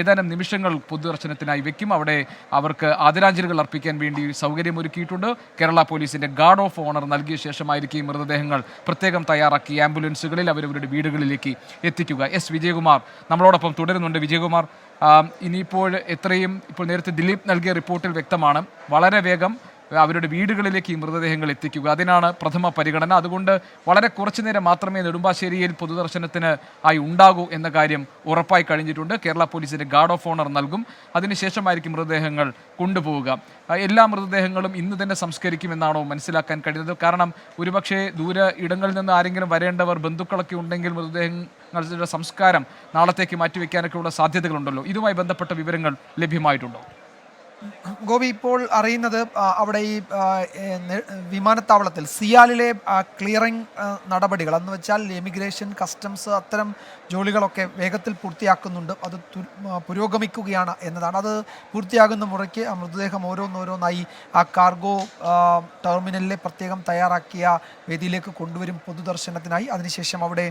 ഏതാനും നിമിഷങ്ങൾ പൊതുദർശനത്തിനായി വെക്കും. അവിടെ അവർക്ക് ആദരാഞ്ജലികൾ അർപ്പിക്കാൻ വേണ്ടി സൗകര്യമൊരുക്കിയിട്ടുണ്ട്. കേരള പോലീസിന്റെ ഗാർഡ് ഓഫ് ഓണർ നൽകിയ ശേഷമായിരിക്കും ഈ മൃതദേഹങ്ങൾ പ്രത്യേകം തയ്യാറാക്കി ആംബുലൻസുകളിൽ അവരവരുടെ വീടുകളിലേക്ക് എത്തിക്കുക. എസ് വിജയകുമാർ നമ്മളോടൊപ്പം തുടരുന്നുണ്ട്. വിജയകുമാർ, ഇപ്പോൾ നേരത്തെ ദിലീപ് നൽകിയ റിപ്പോർട്ടിൽ വ്യക്തമാണ്, വളരെ വേഗം അവരുടെ വീടുകളിലേക്ക് ഈ മൃതദേഹങ്ങൾ എത്തിക്കുക, അതിനാണ് പ്രഥമ പരിഗണന. അതുകൊണ്ട് വളരെ കുറച്ചു നേരം മാത്രമേ നെടുമ്പാശ്ശേരിയിൽ പൊതുദർശനത്തിന് ഉണ്ടാകൂ എന്ന കാര്യം ഉറപ്പായി കഴിഞ്ഞിട്ടുണ്ട്. കേരള പോലീസിന്റെ ഗാർഡ് ഓഫ് ഓണർ നൽകും. അതിനുശേഷമായിരിക്കും മൃതദേഹങ്ങൾ കൊണ്ടുപോവുക. എല്ലാ മൃതദേഹങ്ങളും ഇന്ന് തന്നെ സംസ്കരിക്കുമെന്നാണോ മനസ്സിലാക്കാൻ കഴിയുന്നത്? കാരണം ഒരുപക്ഷെ ദൂര ഇടങ്ങളിൽ നിന്ന് ആരെങ്കിലും വരേണ്ടവർ, ബന്ധുക്കളൊക്കെ ഉണ്ടെങ്കിൽ മൃതദേഹങ്ങളുടെ സംസ്കാരം നാളത്തേക്ക് മാറ്റിവെക്കാനൊക്കെയുള്ള സാധ്യതകളുണ്ടല്ലോ. ഇതുമായി ബന്ധപ്പെട്ട വിവരങ്ങൾ ലഭ്യമായിട്ടുണ്ടോ? ഗോപി, ഇപ്പോൾ അറിയുന്നത് അവിടെ ഈ വിമാനത്താവളത്തിൽ സിയാലിലെ ക്ലിയറിംഗ് നടപടികൾ എന്ന് വെച്ചാൽ എമിഗ്രേഷൻ, കസ്റ്റംസ് അത്തരം ജോലികളൊക്കെ വേഗത്തിൽ പൂർത്തിയാക്കുന്നുണ്ട്. അത് പുരോഗമിക്കുകയാണ് എന്നതാണ്. അത് പൂർത്തിയാകുന്ന മുറയ്ക്ക് മൃതദേഹം ഓരോന്നോരോന്നായി ആ കാർഗോ ടെർമിനലിലെ പ്രത്യേകം തയ്യാറാക്കിയ വേദിയിലേക്ക് കൊണ്ടുവരും പൊതുദർശനത്തിനായി. അതിനുശേഷം അവിടെ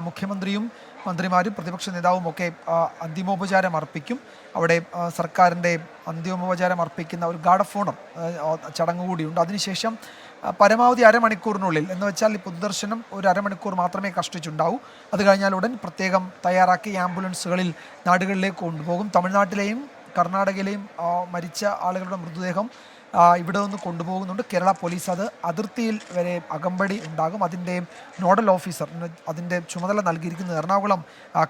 മുഖ്യമന്ത്രിയും മന്ത്രിമാരും പ്രതിപക്ഷ നേതാവും ഒക്കെ അന്തിമോപചാരം അർപ്പിക്കും. അവിടെ സർക്കാരിൻ്റെ അന്തിമോപചാരം അർപ്പിക്കുന്ന ഒരു ഗാർഡ് ഓഫ് ഓണർ ചടങ്ങ് കൂടിയുണ്ട്. അതിനുശേഷം പരമാവധി അരമണിക്കൂറിനുള്ളിൽ എന്ന് വെച്ചാൽ ഈ പൊതുദർശനം ഒരു അരമണിക്കൂർ മാത്രമേ കഷ്ടിച്ചുണ്ടാവൂ. അത് കഴിഞ്ഞാൽ ഉടൻ പ്രത്യേകം തയ്യാറാക്കി ആംബുലൻസുകളിൽ നാടുകളിലേക്ക് കൊണ്ടുപോകും. തമിഴ്നാട്ടിലെയും കർണാടകയിലെയും മരിച്ച ആളുകളുടെ മൃതദേഹം ഇവിടെ നിന്ന് കൊണ്ടുപോകുന്നുണ്ട്. കേരള പോലീസ് അത് അതിർത്തിയിൽ വരെ അകമ്പടി ഉണ്ടാകും. അതിൻ്റെ നോഡൽ ഓഫീസർ, അതിൻ്റെ ചുമതല നൽകിയിരിക്കുന്നത് എറണാകുളം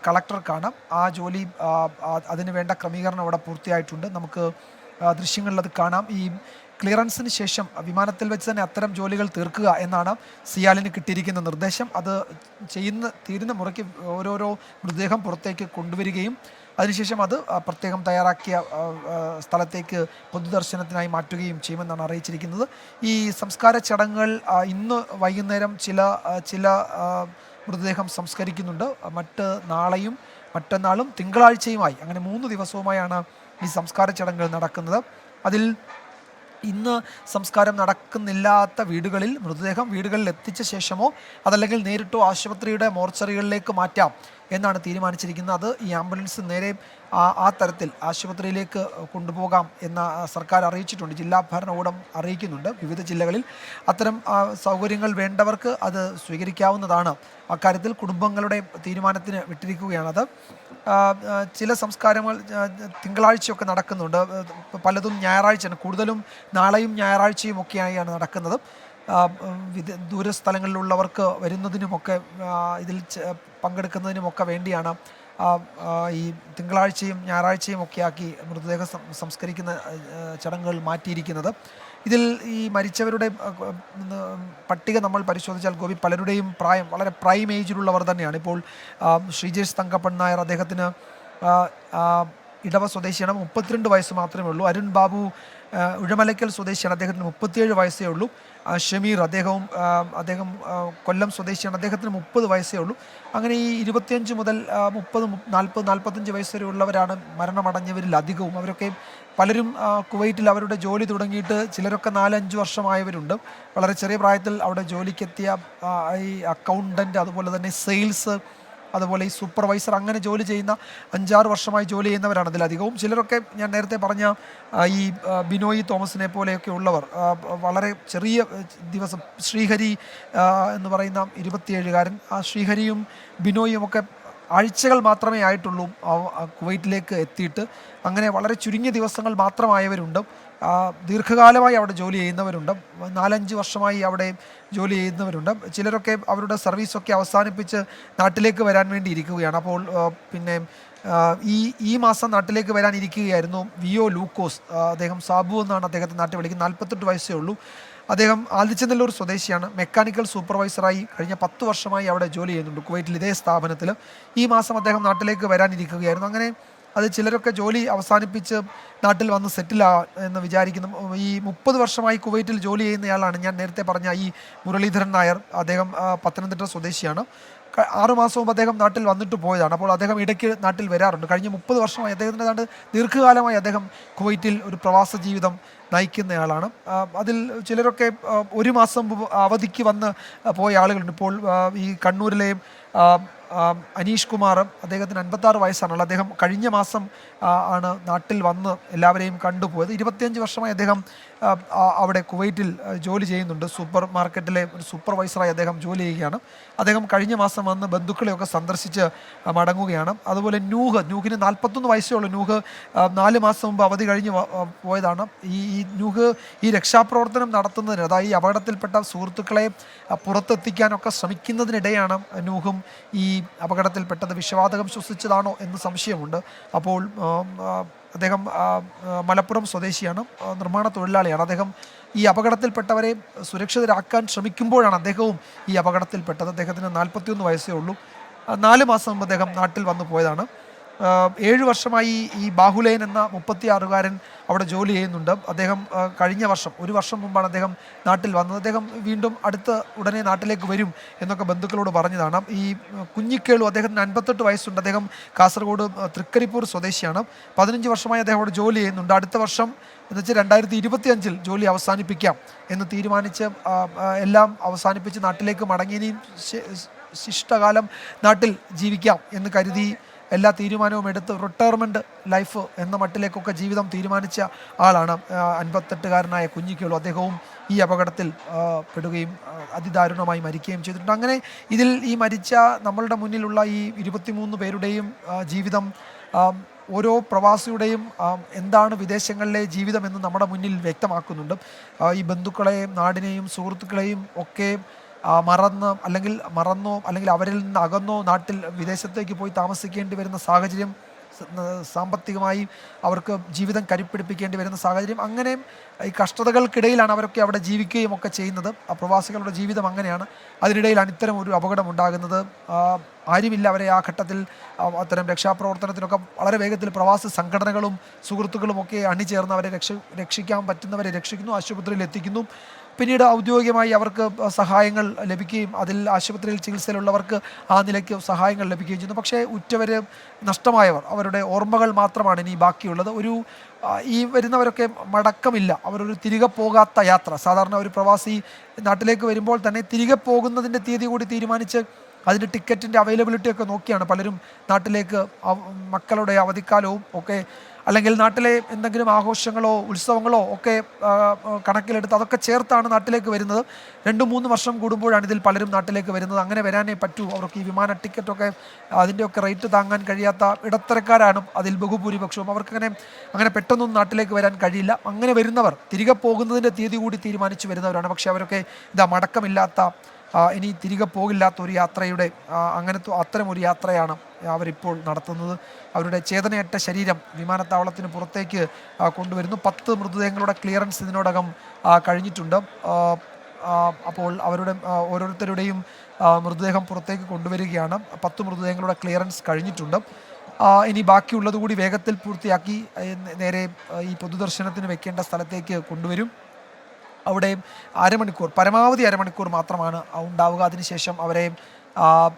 കളക്ടർക്കാണ്. ആ ജോലി അതിന് വേണ്ട ക്രമീകരണം അവിടെ പൂർത്തിയായിട്ടുണ്ട്. നമുക്ക് ദൃശ്യങ്ങളിൽ അത് കാണാം. ഈ ക്ലിയറൻസിന് ശേഷം വിമാനത്തിൽ വെച്ച് തന്നെ അത്തരം ജോലികൾ തീർക്കുക എന്നാണ് സിയാലിന് കിട്ടിയിരിക്കുന്ന നിർദ്ദേശം. അത് തീരുന്ന മുറയ്ക്ക് ഓരോരോ മൃതദേഹം പുറത്തേക്ക് കൊണ്ടുവരികയും അതിനുശേഷം അത് പ്രത്യേകം തയ്യാറാക്കിയ സ്ഥലത്തേക്ക് പൊതുദർശനത്തിനായി മാറ്റുകയും ചെയ്യുമെന്നാണ് അറിയിച്ചിരിക്കുന്നത്. ഈ സംസ്കാര ചടങ്ങുകൾ ഇന്ന് വൈകുന്നേരം ചില മൃതദേഹം സംസ്കരിക്കുന്നുണ്ട്. നാളെയും മറ്റന്നാളും തിങ്കളാഴ്ചയുമായി അങ്ങനെ 3 ദിവസവുമായാണ് ഈ സംസ്കാര ചടങ്ങുകൾ നടക്കുന്നത്. അതിൽ ഇന്ന് സംസ്കാരം നടക്കുന്നില്ലാത്ത വീടുകളിൽ മൃതദേഹം വീടുകളിൽ എത്തിച്ച ശേഷമോ അതല്ലെങ്കിൽ നേരിട്ടോ ആശുപത്രിയുടെ മോർച്ചറികളിലേക്ക് മാറ്റാം എന്നാണ് തീരുമാനിച്ചിരിക്കുന്നത്. അത് ഈ ആംബുലൻസ് നേരെ ആ തരത്തിൽ ആശുപത്രിയിലേക്ക് കൊണ്ടുപോകാം എന്ന് സർക്കാർ അറിയിച്ചിട്ടുണ്ട്. ജില്ലാ ഭരണകൂടം അറിയിക്കുന്നുണ്ട്. വിവിധ ജില്ലകളിൽ അത്തരം സൗകര്യങ്ങൾ വേണ്ടവർക്ക് അത് സ്വീകരിക്കാവുന്നതാണ്. അക്കാര്യത്തിൽ കുടുംബങ്ങളുടെ തീരുമാനത്തിന് വിട്ടിരിക്കുകയാണത്. ചില സംസ്കാരങ്ങൾ തിങ്കളാഴ്ചയൊക്കെ നടക്കുന്നുണ്ട്. പലതും ഞായറാഴ്ചയാണ്. കൂടുതലും നാളെയും ഞായറാഴ്ചയും ഒക്കെയായാണ് നടക്കുന്നത്. ദൂരസ്ഥലങ്ങളിലുള്ളവർക്ക് വരുന്നതിനുമൊക്കെ ഇതിൽ പങ്കെടുക്കുന്നതിനുമൊക്കെ വേണ്ടിയാണ് ഈ തിങ്കളാഴ്ചയും ഞായറാഴ്ചയും ഒക്കെ ആക്കി മൃതദേഹ സംസ്കരിക്കുന്ന ചടങ്ങുകൾ മാറ്റിയിരിക്കുന്നത്. ഇതിൽ ഈ മരിച്ചവരുടെ പട്ടിക നമ്മൾ പരിശോധിച്ചാൽ ഗോപി, പലരുടെയും പ്രായം വളരെ പ്രൈം ഏജിലുള്ളവർ തന്നെയാണ്. ഇപ്പോൾ ശ്രീജേഷ് തങ്കപ്പൻ നായർ, അദ്ദേഹത്തിന് ഇടവ സ്വദേശിയാണ്, 32 വയസ്സ് മാത്രമേ ഉള്ളൂ. അരുൺ ബാബു ഉഴമലയ്ക്കൽ സ്വദേശിയാണ്, അദ്ദേഹത്തിന് 37 വയസ്സേ ഉള്ളൂ. ഷമീർ അദ്ദേഹം കൊല്ലം സ്വദേശിയാണ്, അദ്ദേഹത്തിന് 30 വയസ്സേ ഉള്ളൂ. അങ്ങനെ ഈ 25 മുതൽ 30, 40, 45 വയസ്സ് വരെ ഉള്ളവരാണ് മരണമടഞ്ഞവരിൽ അധികവും. അവരൊക്കെ പലരും കുവൈറ്റിൽ അവരുടെ ജോലി തുടങ്ങിയിട്ട് ചിലരൊക്കെ 4-5 വർഷമായവരുണ്ട്. വളരെ ചെറിയ പ്രായത്തിൽ അവിടെ ജോലിക്കെത്തിയ ഈ അക്കൗണ്ടൻറ്റ്, അതുപോലെ തന്നെ സെയിൽസ്, അതുപോലെ ഈ സൂപ്പർവൈസർ, അങ്ങനെ ജോലി ചെയ്യുന്ന 5-6 വർഷമായി ജോലി ചെയ്യുന്നവരാണ് അതിലധികവും. ചിലരൊക്കെ ഞാൻ നേരത്തെ പറഞ്ഞ ഈ ബിനോയ് തോമസിനെ പോലെയൊക്കെ ഉള്ളവർ വളരെ ചെറിയ ദിവസം. ശ്രീഹരി എന്ന് പറയുന്ന 27-കാരൻ, ആ ശ്രീഹരിയും ബിനോയും ഒക്കെ ആഴ്ചകൾ മാത്രമേ ആയിട്ടുള്ളൂ കുവൈറ്റിലേക്ക് എത്തിയിട്ട്. അങ്ങനെ വളരെ ചുരുങ്ങിയ ദിവസങ്ങൾ മാത്രമായവരുണ്ട്. ദീർഘകാലമായി അവിടെ ജോലി ചെയ്യുന്നവരുണ്ട്. 4-5 വർഷമായി അവിടെ ജോലി ചെയ്യുന്നവരുണ്ട്. ചിലരൊക്കെ അവരുടെ സർവീസൊക്കെ അവസാനിപ്പിച്ച് നാട്ടിലേക്ക് വരാൻ വേണ്ടി ഇരിക്കുകയാണ്. അപ്പോൾ പിന്നെ ഈ മാസം നാട്ടിലേക്ക് വരാൻ ഇരിക്കുകയായിരുന്നു വിയോ ലൂക്കോസ്. അദ്ദേഹം സാബു എന്നാണ് അദ്ദേഹത്തെ നാട്ടിൽ വിളിക്കുന്നത്. 48 വയസ്സേ ഉള്ളൂ. അദ്ദേഹം ആദിച്ചനല്ലൂർ സ്വദേശിയാണ്. മെക്കാനിക്കൽ സൂപ്പർവൈസറായി കഴിഞ്ഞ 10 വർഷമായി അവിടെ ജോലി ചെയ്യുന്നുണ്ട് കുവൈറ്റിൽ, ഇതേ സ്ഥാപനത്തിൽ. ഈ മാസം അദ്ദേഹം നാട്ടിലേക്ക് വരാനിരിക്കുകയായിരുന്നു. അങ്ങനെ അത് ചിലരൊക്കെ ജോലി അവസാനിപ്പിച്ച് നാട്ടിൽ വന്ന് സെറ്റിലാകാൻ എന്ന് വിചാരിക്കുന്നു. ഈ 30 വർഷമായി കുവൈറ്റിൽ ജോലി ചെയ്യുന്നയാളാണ് ഞാൻ നേരത്തെ പറഞ്ഞ ഈ മുരളീധരൻ നായർ. അദ്ദേഹം പത്തനംതിട്ട സ്വദേശിയാണ്. 6 മാസം മുമ്പ് അദ്ദേഹം നാട്ടിൽ വന്നിട്ട് പോയതാണ്. അപ്പോൾ അദ്ദേഹം ഇടയ്ക്ക് നാട്ടിൽ വരാറുണ്ട്. കഴിഞ്ഞ 30 വർഷമായി അദ്ദേഹത്തിൻ്റെ ഏതാണ്ട് ദീർഘകാലമായി അദ്ദേഹം കുവൈറ്റിൽ ഒരു പ്രവാസ ജീവിതം നയിക്കുന്നയാളാണ്. അതിൽ ചിലരൊക്കെ 1 മാസം അവധിക്ക് വന്ന് പോയ ആളുകളുണ്ട്. ഇപ്പോൾ ഈ കണ്ണൂരിലെയും അനീഷ് കുമാർ, അദ്ദേഹത്തിന് 56 വയസ്സാണുള്ളത്. അദ്ദേഹം കഴിഞ്ഞ മാസം ആണ് നാട്ടിൽ വന്ന് എല്ലാവരെയും കണ്ടുപോയത്. 25 വർഷമായി അദ്ദേഹം അവിടെ കുവൈറ്റിൽ ജോലി ചെയ്യുന്നുണ്ട്. സൂപ്പർ മാർക്കറ്റിലെ ഒരു സൂപ്പർവൈസറായി അദ്ദേഹം ജോലി ചെയ്യുകയാണ്. അദ്ദേഹം കഴിഞ്ഞ മാസം വന്ന് ബന്ധുക്കളെയൊക്കെ സന്ദർശിച്ച് മടങ്ങുകയാണ്. അതുപോലെ നൂഹിന് 41 വയസ്സേ ഉള്ളൂ. നൂഹ് 4 മാസം മുമ്പ് അവധി കഴിഞ്ഞ് പോയതാണ്. ഈ നൂഹ് ഈ രക്ഷാപ്രവർത്തനം നടത്തുന്നതിന്, അതായത് ഈ അപകടത്തിൽപ്പെട്ട സുഹൃത്തുക്കളെ പുറത്തെത്തിക്കാനൊക്കെ ശ്രമിക്കുന്നതിനിടെയാണ് നൂഹും ഈ അപകടത്തിൽപ്പെട്ടത്. വിഷവാതകം ശ്വസിച്ചതാണോ എന്ന് സംശയമുണ്ട്. അപ്പോൾ അദ്ദേഹം മലപ്പുറം സ്വദേശിയാണ്, നിർമ്മാണ തൊഴിലാളിയാണ്. അദ്ദേഹം ഈ അപകടത്തിൽപ്പെട്ടവരെ സുരക്ഷിതരാക്കാൻ ശ്രമിക്കുമ്പോഴാണ് അദ്ദേഹവും ഈ അപകടത്തിൽപ്പെട്ടത്. അദ്ദേഹത്തിന് 41 വയസ്സേ ഉള്ളൂ. 4 മാസം മുമ്പ് അദ്ദേഹം നാട്ടിൽ വന്നു പോയതാണ്. 7 വർഷമായി ഈ ബാഹുലേൻ എന്ന 36-കാരൻ അവിടെ ജോലി ചെയ്യുന്നുണ്ട്. അദ്ദേഹം കഴിഞ്ഞ വർഷം, ഒരു വർഷം മുമ്പാണ് അദ്ദേഹം നാട്ടിൽ വന്നത്. അദ്ദേഹം വീണ്ടും ഉടനെ നാട്ടിലേക്ക് വരും എന്നൊക്കെ ബന്ധുക്കളോട് പറഞ്ഞതാണ്. ഈ കുഞ്ഞിക്കേളു, അദ്ദേഹത്തിന് 58 വയസ്സുണ്ട്. അദ്ദേഹം കാസർഗോഡ് തൃക്കരിപ്പൂർ സ്വദേശിയാണ്. 15 വർഷമായി അദ്ദേഹം അവിടെ ജോലി ചെയ്യുന്നുണ്ട്. അടുത്ത വർഷം എന്ന് വെച്ചാൽ 2025 ജോലി അവസാനിപ്പിക്കാം എന്ന് തീരുമാനിച്ച് എല്ലാം അവസാനിപ്പിച്ച് നാട്ടിലേക്ക് മടങ്ങിയതിനും ശിഷ്ടകാലം നാട്ടിൽ ജീവിക്കാം എന്ന് കരുതി എല്ലാ തീരുമാനവും എടുത്ത് റിട്ടയർമെൻറ്റ് ലൈഫ് എന്ന മട്ടിലേക്കൊക്കെ ജീവിതം തീരുമാനിച്ച ആളാണ് 58-കാരനായ കുഞ്ഞിക്കേളു. അദ്ദേഹവും ഈ അപകടത്തിൽ പെടുകയും അതിദാരുണമായി മരിക്കുകയും ചെയ്തിട്ടുണ്ട്. അങ്ങനെ ഇതിൽ ഈ മരിച്ച നമ്മളുടെ മുന്നിലുള്ള ഈ 23 പേരുടെയും ജീവിതം, ഓരോ പ്രവാസിയുടെയും എന്താണ് വിദേശങ്ങളിലെ ജീവിതം എന്ന് നമ്മുടെ മുന്നിൽ വ്യക്തമാക്കുന്നുണ്ട്. ഈ ബന്ധുക്കളെയും നാടിനെയും സുഹൃത്തുക്കളെയും ഒക്കെ മറന്നോ അല്ലെങ്കിൽ അവരിൽ നിന്ന് അകന്നോ നാട്ടിൽ വിദേശത്തേക്ക് പോയി താമസിക്കേണ്ടി വരുന്ന സാഹചര്യം, സാമ്പത്തികമായി അവർക്ക് ജീവിതം കരുപ്പിടിപ്പിക്കേണ്ടി വരുന്ന സാഹചര്യം, അങ്ങനെ ഈ കഷ്ടതകൾക്കിടയിലാണ് അവരൊക്കെ അവിടെ ജീവിക്കുകയും ഒക്കെ ചെയ്യുന്നത്. ആ പ്രവാസികളുടെ ജീവിതം അങ്ങനെയാണ്. അതിനിടയിലാണ് ഇത്തരം ഒരു അപകടം ഉണ്ടാകുന്നത്. ആരുമില്ല അവരെ ആ ഘട്ടത്തിൽ അത്തരം രക്ഷാപ്രവർത്തനത്തിനൊക്കെ വളരെ വേഗത്തിൽ പ്രവാസി സംഘടനകളും സുഹൃത്തുക്കളും ഒക്കെ അണിചേർന്ന് അവരെ രക്ഷിക്കാൻ പറ്റുന്നവരെ രക്ഷിക്കുന്നു, ആശുപത്രിയിൽ എത്തിക്കുന്നു. പിന്നീട് ഔദ്യോഗികമായി അവർക്ക് സഹായങ്ങൾ ലഭിക്കുകയും അതിൽ ആശുപത്രിയിൽ ചികിത്സയിലുള്ളവർക്ക് ആ നിലയ്ക്ക് സഹായങ്ങൾ ലഭിക്കുകയും ചെയ്യുന്നു. പക്ഷേ ഉറ്റവർ, നഷ്ടമായവർ, അവരുടെ ഓർമ്മകൾ മാത്രമാണ് ഇനി ബാക്കിയുള്ളത്. ഈ വരുന്നവരൊക്കെ മടക്കമില്ല, അവരൊരു തിരികെ പോകാത്ത യാത്ര. സാധാരണ ഒരു പ്രവാസി നാട്ടിലേക്ക് വരുമ്പോൾ തന്നെ തിരികെ പോകുന്നതിൻ്റെ തീയതി കൂടി തീരുമാനിച്ച് അതിൻ്റെ ടിക്കറ്റിൻ്റെ അവൈലബിലിറ്റി ഒക്കെ നോക്കിയാണ് പലരും നാട്ടിലേക്ക്, മക്കളുടെ അവധിക്കാലവും ഒക്കെ അല്ലെങ്കിൽ നാട്ടിലെ എന്തെങ്കിലും ആഘോഷങ്ങളോ ഉത്സവങ്ങളോ ഒക്കെ കണക്കിലെടുത്ത് അതൊക്കെ ചേർത്താണ് നാട്ടിലേക്ക് വരുന്നത്. 2-3 വർഷം കൂടുമ്പോഴാണ് ഇതിൽ പലരും നാട്ടിലേക്ക് വരുന്നത്. അങ്ങനെ വരാനേ പറ്റൂ. അവർക്ക് ഈ വിമാന ടിക്കറ്റൊക്കെ അതിൻ്റെയൊക്കെ റേറ്റ് താങ്ങാൻ കഴിയാത്ത ഇടത്തരക്കാരാണ് അതിൽ ബഹുഭൂരിപക്ഷവും. അങ്ങനെ പെട്ടെന്നൊന്നും നാട്ടിലേക്ക് വരാൻ കഴിയില്ല. അങ്ങനെ വരുന്നവർ തിരികെ പോകുന്നതിൻ്റെ തീയതി കൂടി തീരുമാനിച്ച് വരുന്നവരാണ്. പക്ഷേ അവരൊക്കെ മടക്കമില്ലാത്ത, ഇനി തിരികെ പോകില്ലാത്ത ഒരു യാത്രയുടെ അത്തരം ഒരു യാത്രയാണ് അവരിപ്പോൾ നടത്തുന്നത്. അവരുടെ ചേതനയറ്റ ശരീരം വിമാനത്താവളത്തിന് പുറത്തേക്ക് കൊണ്ടുവരുന്നു. 10 മൃതദേഹങ്ങളുടെ ക്ലിയറൻസ് ഇതിനോടകം കഴിഞ്ഞിട്ടുണ്ട്. അപ്പോൾ അവരുടെ ഓരോരുത്തരുടെയും മൃതദേഹം പുറത്തേക്ക് കൊണ്ടുവരികയാണ്. 10 മൃതദേഹങ്ങളുടെ ക്ലിയറൻസ് കഴിഞ്ഞിട്ടുണ്ട്. ഇനി ബാക്കിയുള്ളത് കൂടി വേഗത്തിൽ പൂർത്തിയാക്കി നേരെ ഈ പൊതുദർശനത്തിന് വെക്കേണ്ട സ്ഥലത്തേക്ക് കൊണ്ടുവരും. അവിടെ പരമാവധി അരമണിക്കൂർ മാത്രമാണ് ഉണ്ടാവുക. അതിനുശേഷം അവരെ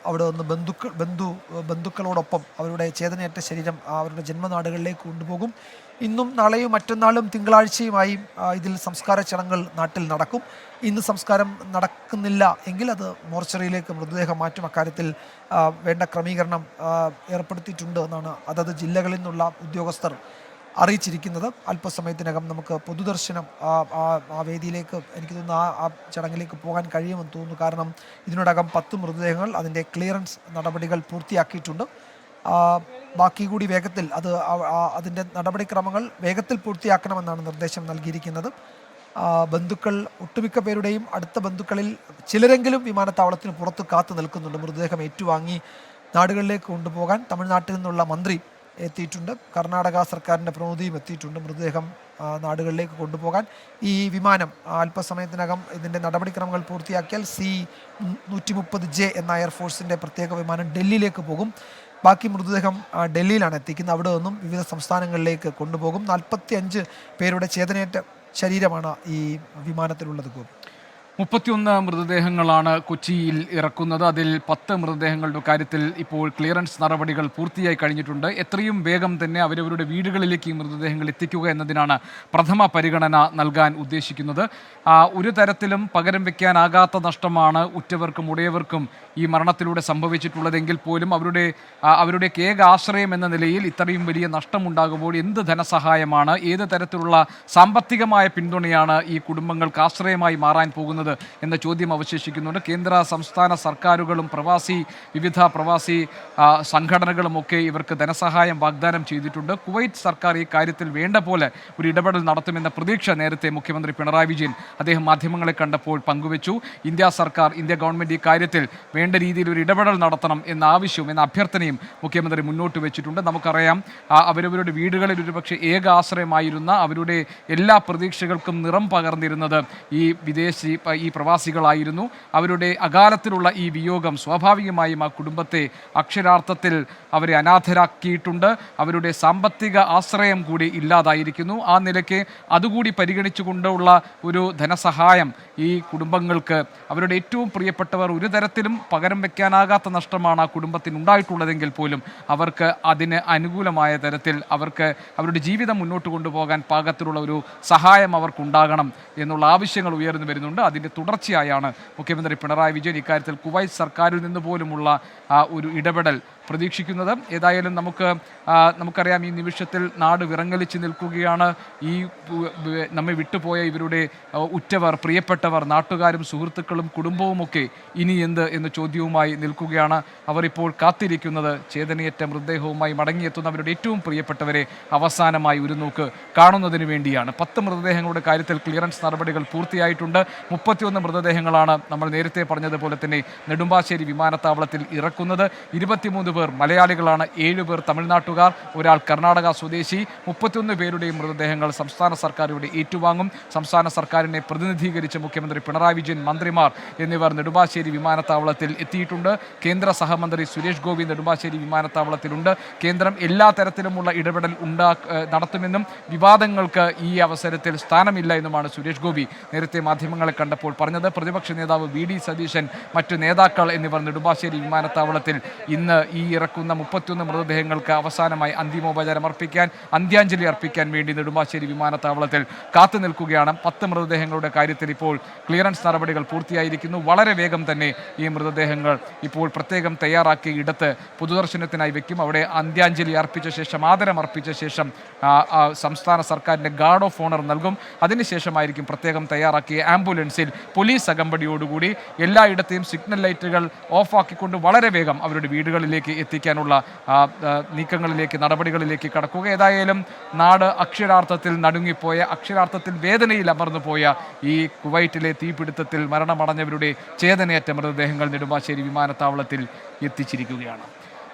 അവിടെ നിന്ന് ബന്ധുക്കളോടൊപ്പം അവരുടെ ചേതനയേറ്റ ശരീരം അവരുടെ ജന്മനാടുകളിലേക്ക് കൊണ്ടുപോകും. ഇന്നും നാളെയും മറ്റന്നാളും തിങ്കളാഴ്ചയുമായി ഇതിൽ സംസ്കാര ചടങ്ങുകൾ നാട്ടിൽ നടക്കും. ഇന്ന് സംസ്കാരം നടക്കുന്നില്ല എങ്കിൽ അത് മോർച്ചറിയിലേക്ക് മൃതദേഹം മാറ്റും. അക്കാര്യത്തിൽ വേണ്ട ക്രമീകരണം ഏർപ്പെടുത്തിയിട്ടുണ്ട് എന്നാണ് അതത് ജില്ലകളിൽ നിന്നുള്ള ഉദ്യോഗസ്ഥർ അറിയിച്ചിരിക്കുന്നത്. അല്പസമയത്തിനകം നമുക്ക് പൊതുദർശനം ആ വേദിയിലേക്ക്, എനിക്ക് തോന്നുന്നു ആ ചടങ്ങിലേക്ക് പോകാൻ കഴിയുമെന്ന് തോന്നുന്നു. കാരണം ഇതിനോടകം 10 മൃതദേഹങ്ങൾ അതിൻ്റെ ക്ലിയറൻസ് നടപടികൾ പൂർത്തിയാക്കിയിട്ടുണ്ട്. ബാക്കി കൂടി വേഗത്തിൽ അതിൻ്റെ നടപടിക്രമങ്ങൾ വേഗത്തിൽ പൂർത്തിയാക്കണമെന്നാണ് നിർദ്ദേശം നൽകിയിരിക്കുന്നത്. ബന്ധുക്കൾ, ഒട്ടുമിക്ക പേരുടെയും അടുത്ത ബന്ധുക്കളിൽ ചിലരെങ്കിലും വിമാനത്താവളത്തിന് പുറത്ത് കാത്തു നിൽക്കുന്നുണ്ട്. മൃതദേഹം ഏറ്റുവാങ്ങി നാടുകളിലേക്ക് കൊണ്ടുപോകാൻ തമിഴ്നാട്ടിൽ നിന്നുള്ള മന്ത്രി എത്തിയിട്ടുണ്ട്. കർണാടക സർക്കാരിൻ്റെ പ്രതിനിധിയും എത്തിയിട്ടുണ്ട്. മൃതദേഹം നാടുകളിലേക്ക് കൊണ്ടുപോകാൻ ഈ വിമാനം അല്പസമയത്തിനകം ഇതിൻ്റെ നടപടിക്രമങ്ങൾ പൂർത്തിയാക്കിയാൽ C-130J എന്ന എയർഫോഴ്സിൻ്റെ പ്രത്യേക വിമാനം ഡൽഹിയിലേക്ക് പോകും. ബാക്കി മൃതദേഹം ഡൽഹിയിലാണ് എത്തിക്കുന്നത്. അവിടെ നിന്നും വിവിധ സംസ്ഥാനങ്ങളിലേക്ക് കൊണ്ടുപോകും. 45 പേരുടെ ചേതനയേറ്റ ശരീരമാണ് ഈ വിമാനത്തിലുള്ളത്. 31 മൃതദേഹങ്ങളാണ് കൊച്ചിയിൽ ഇറക്കുന്നത്. അതിൽ 10 മൃതദേഹങ്ങളുടെ കാര്യത്തിൽ ഇപ്പോൾ ക്ലിയറൻസ് നടപടികൾ പൂർത്തിയായി കഴിഞ്ഞിട്ടുണ്ട്. എത്രയും വേഗം തന്നെ അവരവരുടെ വീടുകളിലേക്ക് ഈ മൃതദേഹങ്ങൾ എത്തിക്കുക എന്നതിനാണ് പ്രഥമ പരിഗണന നൽകാൻ ഉദ്ദേശിക്കുന്നത്. ഒരു തരത്തിലും പകരം വയ്ക്കാനാകാത്ത നഷ്ടമാണ് ഉറ്റവർക്കും ഉടയവർക്കും ഈ മരണത്തിലൂടെ സംഭവിച്ചിട്ടുള്ളതെങ്കിൽ പോലും അവരുടെ ഏക ആശ്രയം എന്ന നിലയിൽ ഇത്രയും വലിയ നഷ്ടമുണ്ടാകുമ്പോൾ എന്ത് ധനസഹായമാണ്, ഏത് തരത്തിലുള്ള സാമ്പത്തികമായ പിന്തുണയാണ് ഈ കുടുംബങ്ങൾക്ക് ആശ്രയമായി മാറാൻ പോകുന്നത് എന്ന ചോദ്യം അവശേഷിക്കുന്നുണ്ട്. കേന്ദ്ര സംസ്ഥാന സർക്കാരുകളും വിവിധ പ്രവാസി സംഘടനകളും ഒക്കെ ഇവർക്ക് ധനസഹായം വാഗ്ദാനം ചെയ്തിട്ടുണ്ട്. കുവൈറ്റ് സർക്കാർ ഈ കാര്യത്തിൽ വേണ്ട പോലെ ഒരു ഇടപെടൽ നടത്തുമെന്ന പ്രതീക്ഷ നേരത്തെ മുഖ്യമന്ത്രി പിണറായി വിജയൻ അദ്ദേഹം മാധ്യമങ്ങളെ കണ്ടപ്പോൾ പങ്കുവച്ചു. ഇന്ത്യ ഗവൺമെൻറ് ഈ കാര്യത്തിൽ വേണ്ട രീതിയിൽ ഒരു ഇടപെടൽ നടത്തണം എന്ന ആവശ്യവും എന്ന അഭ്യർത്ഥനയും മുഖ്യമന്ത്രി മുന്നോട്ട് വെച്ചിട്ടുണ്ട്. നമുക്കറിയാം, അവരവരുടെ വീടുകളിൽ ഒരുപക്ഷെ ഏക ആശ്രയമായിരുന്ന അവരുടെ എല്ലാ പ്രതീക്ഷകൾക്കും നിറം പകർന്നിരുന്നത് ഈ ഈ പ്രവാസികളായിരുന്നു. അവരുടെ അകാലത്തിലുള്ള ഈ വിയോഗം സ്വാഭാവികമായും ആ കുടുംബത്തെ അക്ഷരാർത്ഥത്തിൽ അവരെ അനാഥരാക്കിയിട്ടുണ്ട്. അവരുടെ സാമ്പത്തിക ആശ്രയം കൂടി ഇല്ലാതായിരിക്കുന്നു. ആ നിലയ്ക്ക് അതുകൂടി പരിഗണിച്ചുകൊണ്ടുള്ള ഒരു ധനസഹായം ഈ കുടുംബങ്ങൾക്ക്, അവരുടെ ഏറ്റവും പ്രിയപ്പെട്ടവർ, ഒരു തരത്തിലും പകരം വയ്ക്കാനാകാത്ത നഷ്ടമാണ് ആ കുടുംബത്തിന് ഉണ്ടായിട്ടുള്ളതെങ്കിൽ പോലും അവർക്ക് അതിന് അനുകൂലമായ തരത്തിൽ അവർക്ക് അവരുടെ ജീവിതം മുന്നോട്ട് കൊണ്ടുപോകാൻ പാകത്തിലുള്ള ഒരു സഹായം അവർക്കുണ്ടാകണം എന്നുള്ള ആവശ്യങ്ങൾ ഉയർന്നു വരുന്നുണ്ട്. അതിൻ്റെ തുടർച്ചയായാണ് മുഖ്യമന്ത്രി പിണറായി വിജയൻ ഇക്കാര്യത്തിൽ കുവൈറ്റ് സർക്കാരിൽ നിന്ന് പോലുമുള്ള ഒരു ഇടപെടൽ പ്രതീക്ഷിക്കുന്നത്. ഏതായാലും നമുക്കറിയാം, ഈ നിമിഷത്തിൽ നാട് വിറങ്ങലിച്ച് നിൽക്കുകയാണ്. ഈ നമ്മെ വിട്ടുപോയ ഇവരുടെ ഉറ്റവർ, പ്രിയപ്പെട്ടവർ, നാട്ടുകാരും സുഹൃത്തുക്കളും കുടുംബവുമൊക്കെ ഇനി എന്ത് എന്ന ചോദ്യവുമായി നിൽക്കുകയാണ്. അവർ ഇപ്പോൾ കാത്തിരിക്കുന്നത് ചേതനയേറ്റ മൃതദേഹവുമായി മടങ്ങിയെത്തുന്ന അവരുടെ ഏറ്റവും പ്രിയപ്പെട്ടവരെ അവസാനമായി ഒരു നോക്ക് കാണുന്നതിന് വേണ്ടിയാണ്. 10 മൃതദേഹങ്ങളുടെ കാര്യത്തിൽ ക്ലിയറൻസ് നടപടികൾ പൂർത്തിയായിട്ടുണ്ട്. 31 മൃതദേഹങ്ങളാണ് നമ്മൾ നേരത്തെ പറഞ്ഞതുപോലെ തന്നെ നെടുമ്പാശ്ശേരി വിമാനത്താവളത്തിൽ ഇറക്കുന്നത്. 23 പേർ മലയാളികളാണ്, 7 പേർ തമിഴ്നാട്ടുകാർ, ഒരാൾ കർണാടക സ്വദേശി. 31 പേരുടെയും മൃതദേഹങ്ങൾ സംസ്ഥാന സർക്കാർ ഇവിടെ ഏറ്റുവാങ്ങും. സംസ്ഥാന സർക്കാരിനെ പ്രതിനിധീകരിച്ച് മുഖ്യമന്ത്രി പിണറായി വിജയൻ, മന്ത്രിമാർ എന്നിവർ നെടുമ്പാശ്ശേരി വിമാനത്താവളത്തിൽ എത്തിയിട്ടുണ്ട്. കേന്ദ്ര സഹമന്ത്രി സുരേഷ് ഗോപി നെടുമ്പാശ്ശേരി വിമാനത്താവളത്തിലുണ്ട്. കേന്ദ്രം എല്ലാ തരത്തിലുമുള്ള ഇടപെടൽ നടത്തുമെന്നും വിവാദങ്ങൾക്ക് ഈ അവസരത്തിൽ സ്ഥാനമില്ല എന്നുമാണ് സുരേഷ് ഗോപി നേരത്തെ മാധ്യമങ്ങളെ കണ്ടപ്പോൾ പറഞ്ഞത്. പ്രതിപക്ഷ നേതാവ് വി ഡി സതീശൻ, മറ്റു നേതാക്കൾ എന്നിവർ നെടുമ്പാശ്ശേരി വിമാനത്താവളത്തിൽ ഇന്ന് ഈ ഇറക്കുന്ന 31 മൃതദേഹങ്ങൾക്ക് അവസാനമായി അന്തിമോപചാരം അർപ്പിക്കാൻ, അന്ത്യാഞ്ജലി അർപ്പിക്കാൻ വേണ്ടി നെടുമ്പാശ്ശേരി വിമാനത്താവളത്തിൽ കാത്തു നിൽക്കുകയാണ്. 10 മൃതദേഹങ്ങളുടെ കാര്യത്തിൽ ഇപ്പോൾ ക്ലിയറൻസ് നടപടികൾ പൂർത്തിയായിരിക്കുന്നു. വളരെ വേഗം തന്നെ ഈ മൃതദേഹങ്ങൾ ഇപ്പോൾ പ്രത്യേകം തയ്യാറാക്കിയ ഇടത്ത് പൊതുദർശനത്തിനായി വെക്കും. അവിടെ അന്ത്യാഞ്ജലി അർപ്പിച്ച ശേഷം, ആദരം അർപ്പിച്ച ശേഷം സംസ്ഥാന സർക്കാരിൻ്റെ ഗാർഡ് ഓഫ് ഓണർ നൽകും. അതിനുശേഷമായിരിക്കും പ്രത്യേകം തയ്യാറാക്കിയ ആംബുലൻസിൽ പോലീസ് അകമ്പടിയോടുകൂടി എല്ലായിടത്തെയും സിഗ്നൽ ലൈറ്റുകൾ ഓഫാക്കിക്കൊണ്ട് വളരെ വേഗം അവരുടെ വീടുകളിലേക്ക് എത്തിക്കാനുള്ള നീക്കങ്ങളിലേക്ക്, നടപടികളിലേക്ക് കടക്കുക. ഏതായാലും നാട് അക്ഷരാർത്ഥത്തിൽ നടുങ്ങിപ്പോയ, അക്ഷരാർത്ഥത്തിൽ വേദനയിൽ അമർന്നുപോയ ഈ കുവൈറ്റിലെ തീപിടുത്തത്തിൽ മരണമടഞ്ഞവരുടെ ചേതനയേറ്റ മൃതദേഹങ്ങൾ നെടുമ്പാശ്ശേരി വിമാനത്താവളത്തിൽ എത്തിച്ചിരിക്കുകയാണ്.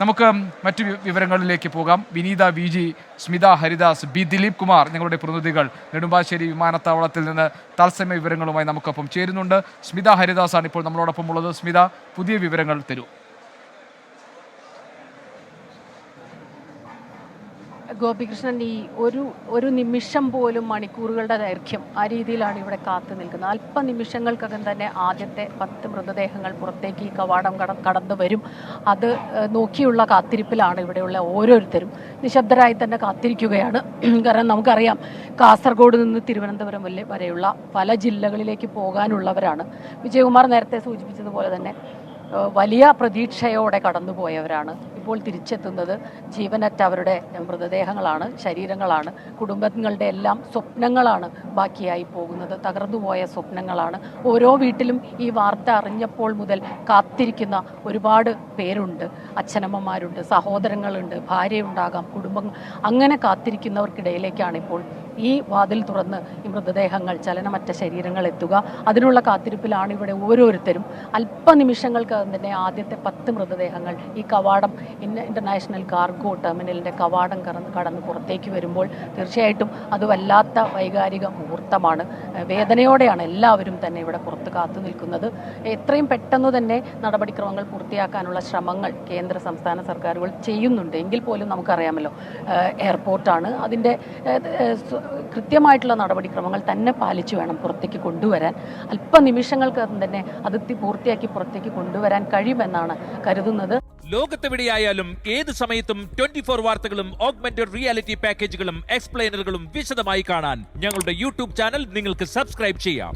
നമുക്ക് മറ്റു വിവരങ്ങളിലേക്ക് പോകാം. Vineetha V G, Smitha Haridas, B Dileep Kumar, ഞങ്ങളുടെ പ്രതിനിധികൾ നെടുമ്പാശ്ശേരി വിമാനത്താവളത്തിൽ നിന്ന് തത്സമയ വിവരങ്ങളുമായി നമുക്കൊപ്പം ചേരുന്നുണ്ട്. സ്മിത ഹരിദാസ് ആണ് ഇപ്പോൾ നമ്മളോടൊപ്പം ഉള്ളത്. സ്മിത, പുതിയ വിവരങ്ങൾ തരൂ. ഗോപികൃഷ്ണൻ, ഈ ഒരു നിമിഷം പോലും മണിക്കൂറുകളുടെ ദൈർഘ്യം ആ രീതിയിലാണ് ഇവിടെ കാത്തു നിൽക്കുന്നത്. അല്പനിമിഷങ്ങൾക്കകം തന്നെ ആദ്യത്തെ 10 മൃതദേഹങ്ങൾ പുറത്തേക്ക് ഈ കവാടം കടന്നു വരും. അത് നോക്കിയുള്ള കാത്തിരിപ്പിലാണ് ഇവിടെയുള്ള ഓരോരുത്തരും. നിശബ്ദരായി തന്നെ കാത്തിരിക്കുകയാണ്. കാരണം നമുക്കറിയാം, കാസർഗോഡ് നിന്ന് തിരുവനന്തപുരം വരെയുള്ള പല ജില്ലകളിലേക്ക് പോകാനുള്ളവരാണ്. വിജയകുമാർ നേരത്തെ സൂചിപ്പിച്ചതുപോലെ തന്നെ വലിയ പ്രതീക്ഷയോടെ കടന്നുപോയവരാണ്. ഇപ്പോൾ തിരിച്ചെത്തുന്നത് ജീവനറ്റ അവരുടെ മൃതദേഹങ്ങളാണ്, ശരീരങ്ങളാണ്. കുടുംബങ്ങളുടെ എല്ലാം സ്വപ്നങ്ങളാണ് ബാക്കിയായി പോകുന്നത്, തകർന്നുപോയ സ്വപ്നങ്ങളാണ്. ഓരോ വീട്ടിലും ഈ വാർത്ത അറിഞ്ഞപ്പോൾ മുതൽ കാത്തിരിക്കുന്ന ഒരുപാട് പേരുണ്ട്. അച്ഛനമ്മമാരുണ്ട്, സഹോദരങ്ങളുണ്ട്, ഭാര്യയുണ്ടാകാം, കുടുംബം, അങ്ങനെ കാത്തിരിക്കുന്നവർക്കിടയിലേക്കാണ് ഇപ്പോൾ ഈ വാതിൽ തുറന്ന് ഈ മൃതദേഹങ്ങൾ, ചലനമറ്റ ശരീരങ്ങൾ എത്തുക. അതിനുള്ള കാത്തിരിപ്പിലാണ് ഇവിടെ ഓരോരുത്തരും. അല്പനിമിഷങ്ങൾക്ക് തന്നെ ആദ്യത്തെ 10 മൃതദേഹങ്ങൾ ഈ കവാടം, ഇന്റർനാഷണൽ കാർഗോ ടെർമിനലിൻ്റെ കവാടം കടന്ന് പുറത്തേക്ക് വരുമ്പോൾ തീർച്ചയായിട്ടും അത് വല്ലാത്ത വൈകാരിക മുഹൂർത്തമാണ്. വേദനയോടെയാണ് എല്ലാവരും തന്നെ ഇവിടെ പുറത്ത് കാത്തു നിൽക്കുന്നത്. എത്രയും പെട്ടെന്ന് തന്നെ നടപടിക്രമങ്ങൾ പൂർത്തിയാക്കാനുള്ള ശ്രമങ്ങൾ കേന്ദ്ര സംസ്ഥാന സർക്കാരുകൾ ചെയ്യുന്നുണ്ട്. എങ്കിൽ പോലും നമുക്കറിയാമല്ലോ, എയർപോർട്ടാണ്, അതിൻ്റെ കൃത്യമായിട്ടുള്ള നടപടിക്രമങ്ങൾ തന്നെ പാലിച്ചു വേണം പുറത്തേക്ക് കൊണ്ടുവരാൻ. അല്പനിമിഷങ്ങൾക്ക് തന്നെ അത് പൂർത്തിയാക്കി പുറത്തേക്ക് കൊണ്ടുവരാൻ കഴിയുമെന്നാണ് കരുതുന്നത്. ലോകത്തെവിടെയായാലും ഏത് സമയത്തും 24 വാർത്തകളും ഓഗ്മെന്റഡ് റിയാലിറ്റി പാക്കേജുകളും എക്സ്പ്ലെയിനറുകളും വിശദമായി കാണാൻ ഞങ്ങളുടെ യൂട്യൂബ് ചാനൽ നിങ്ങൾക്ക് സബ്സ്ക്രൈബ് ചെയ്യാം.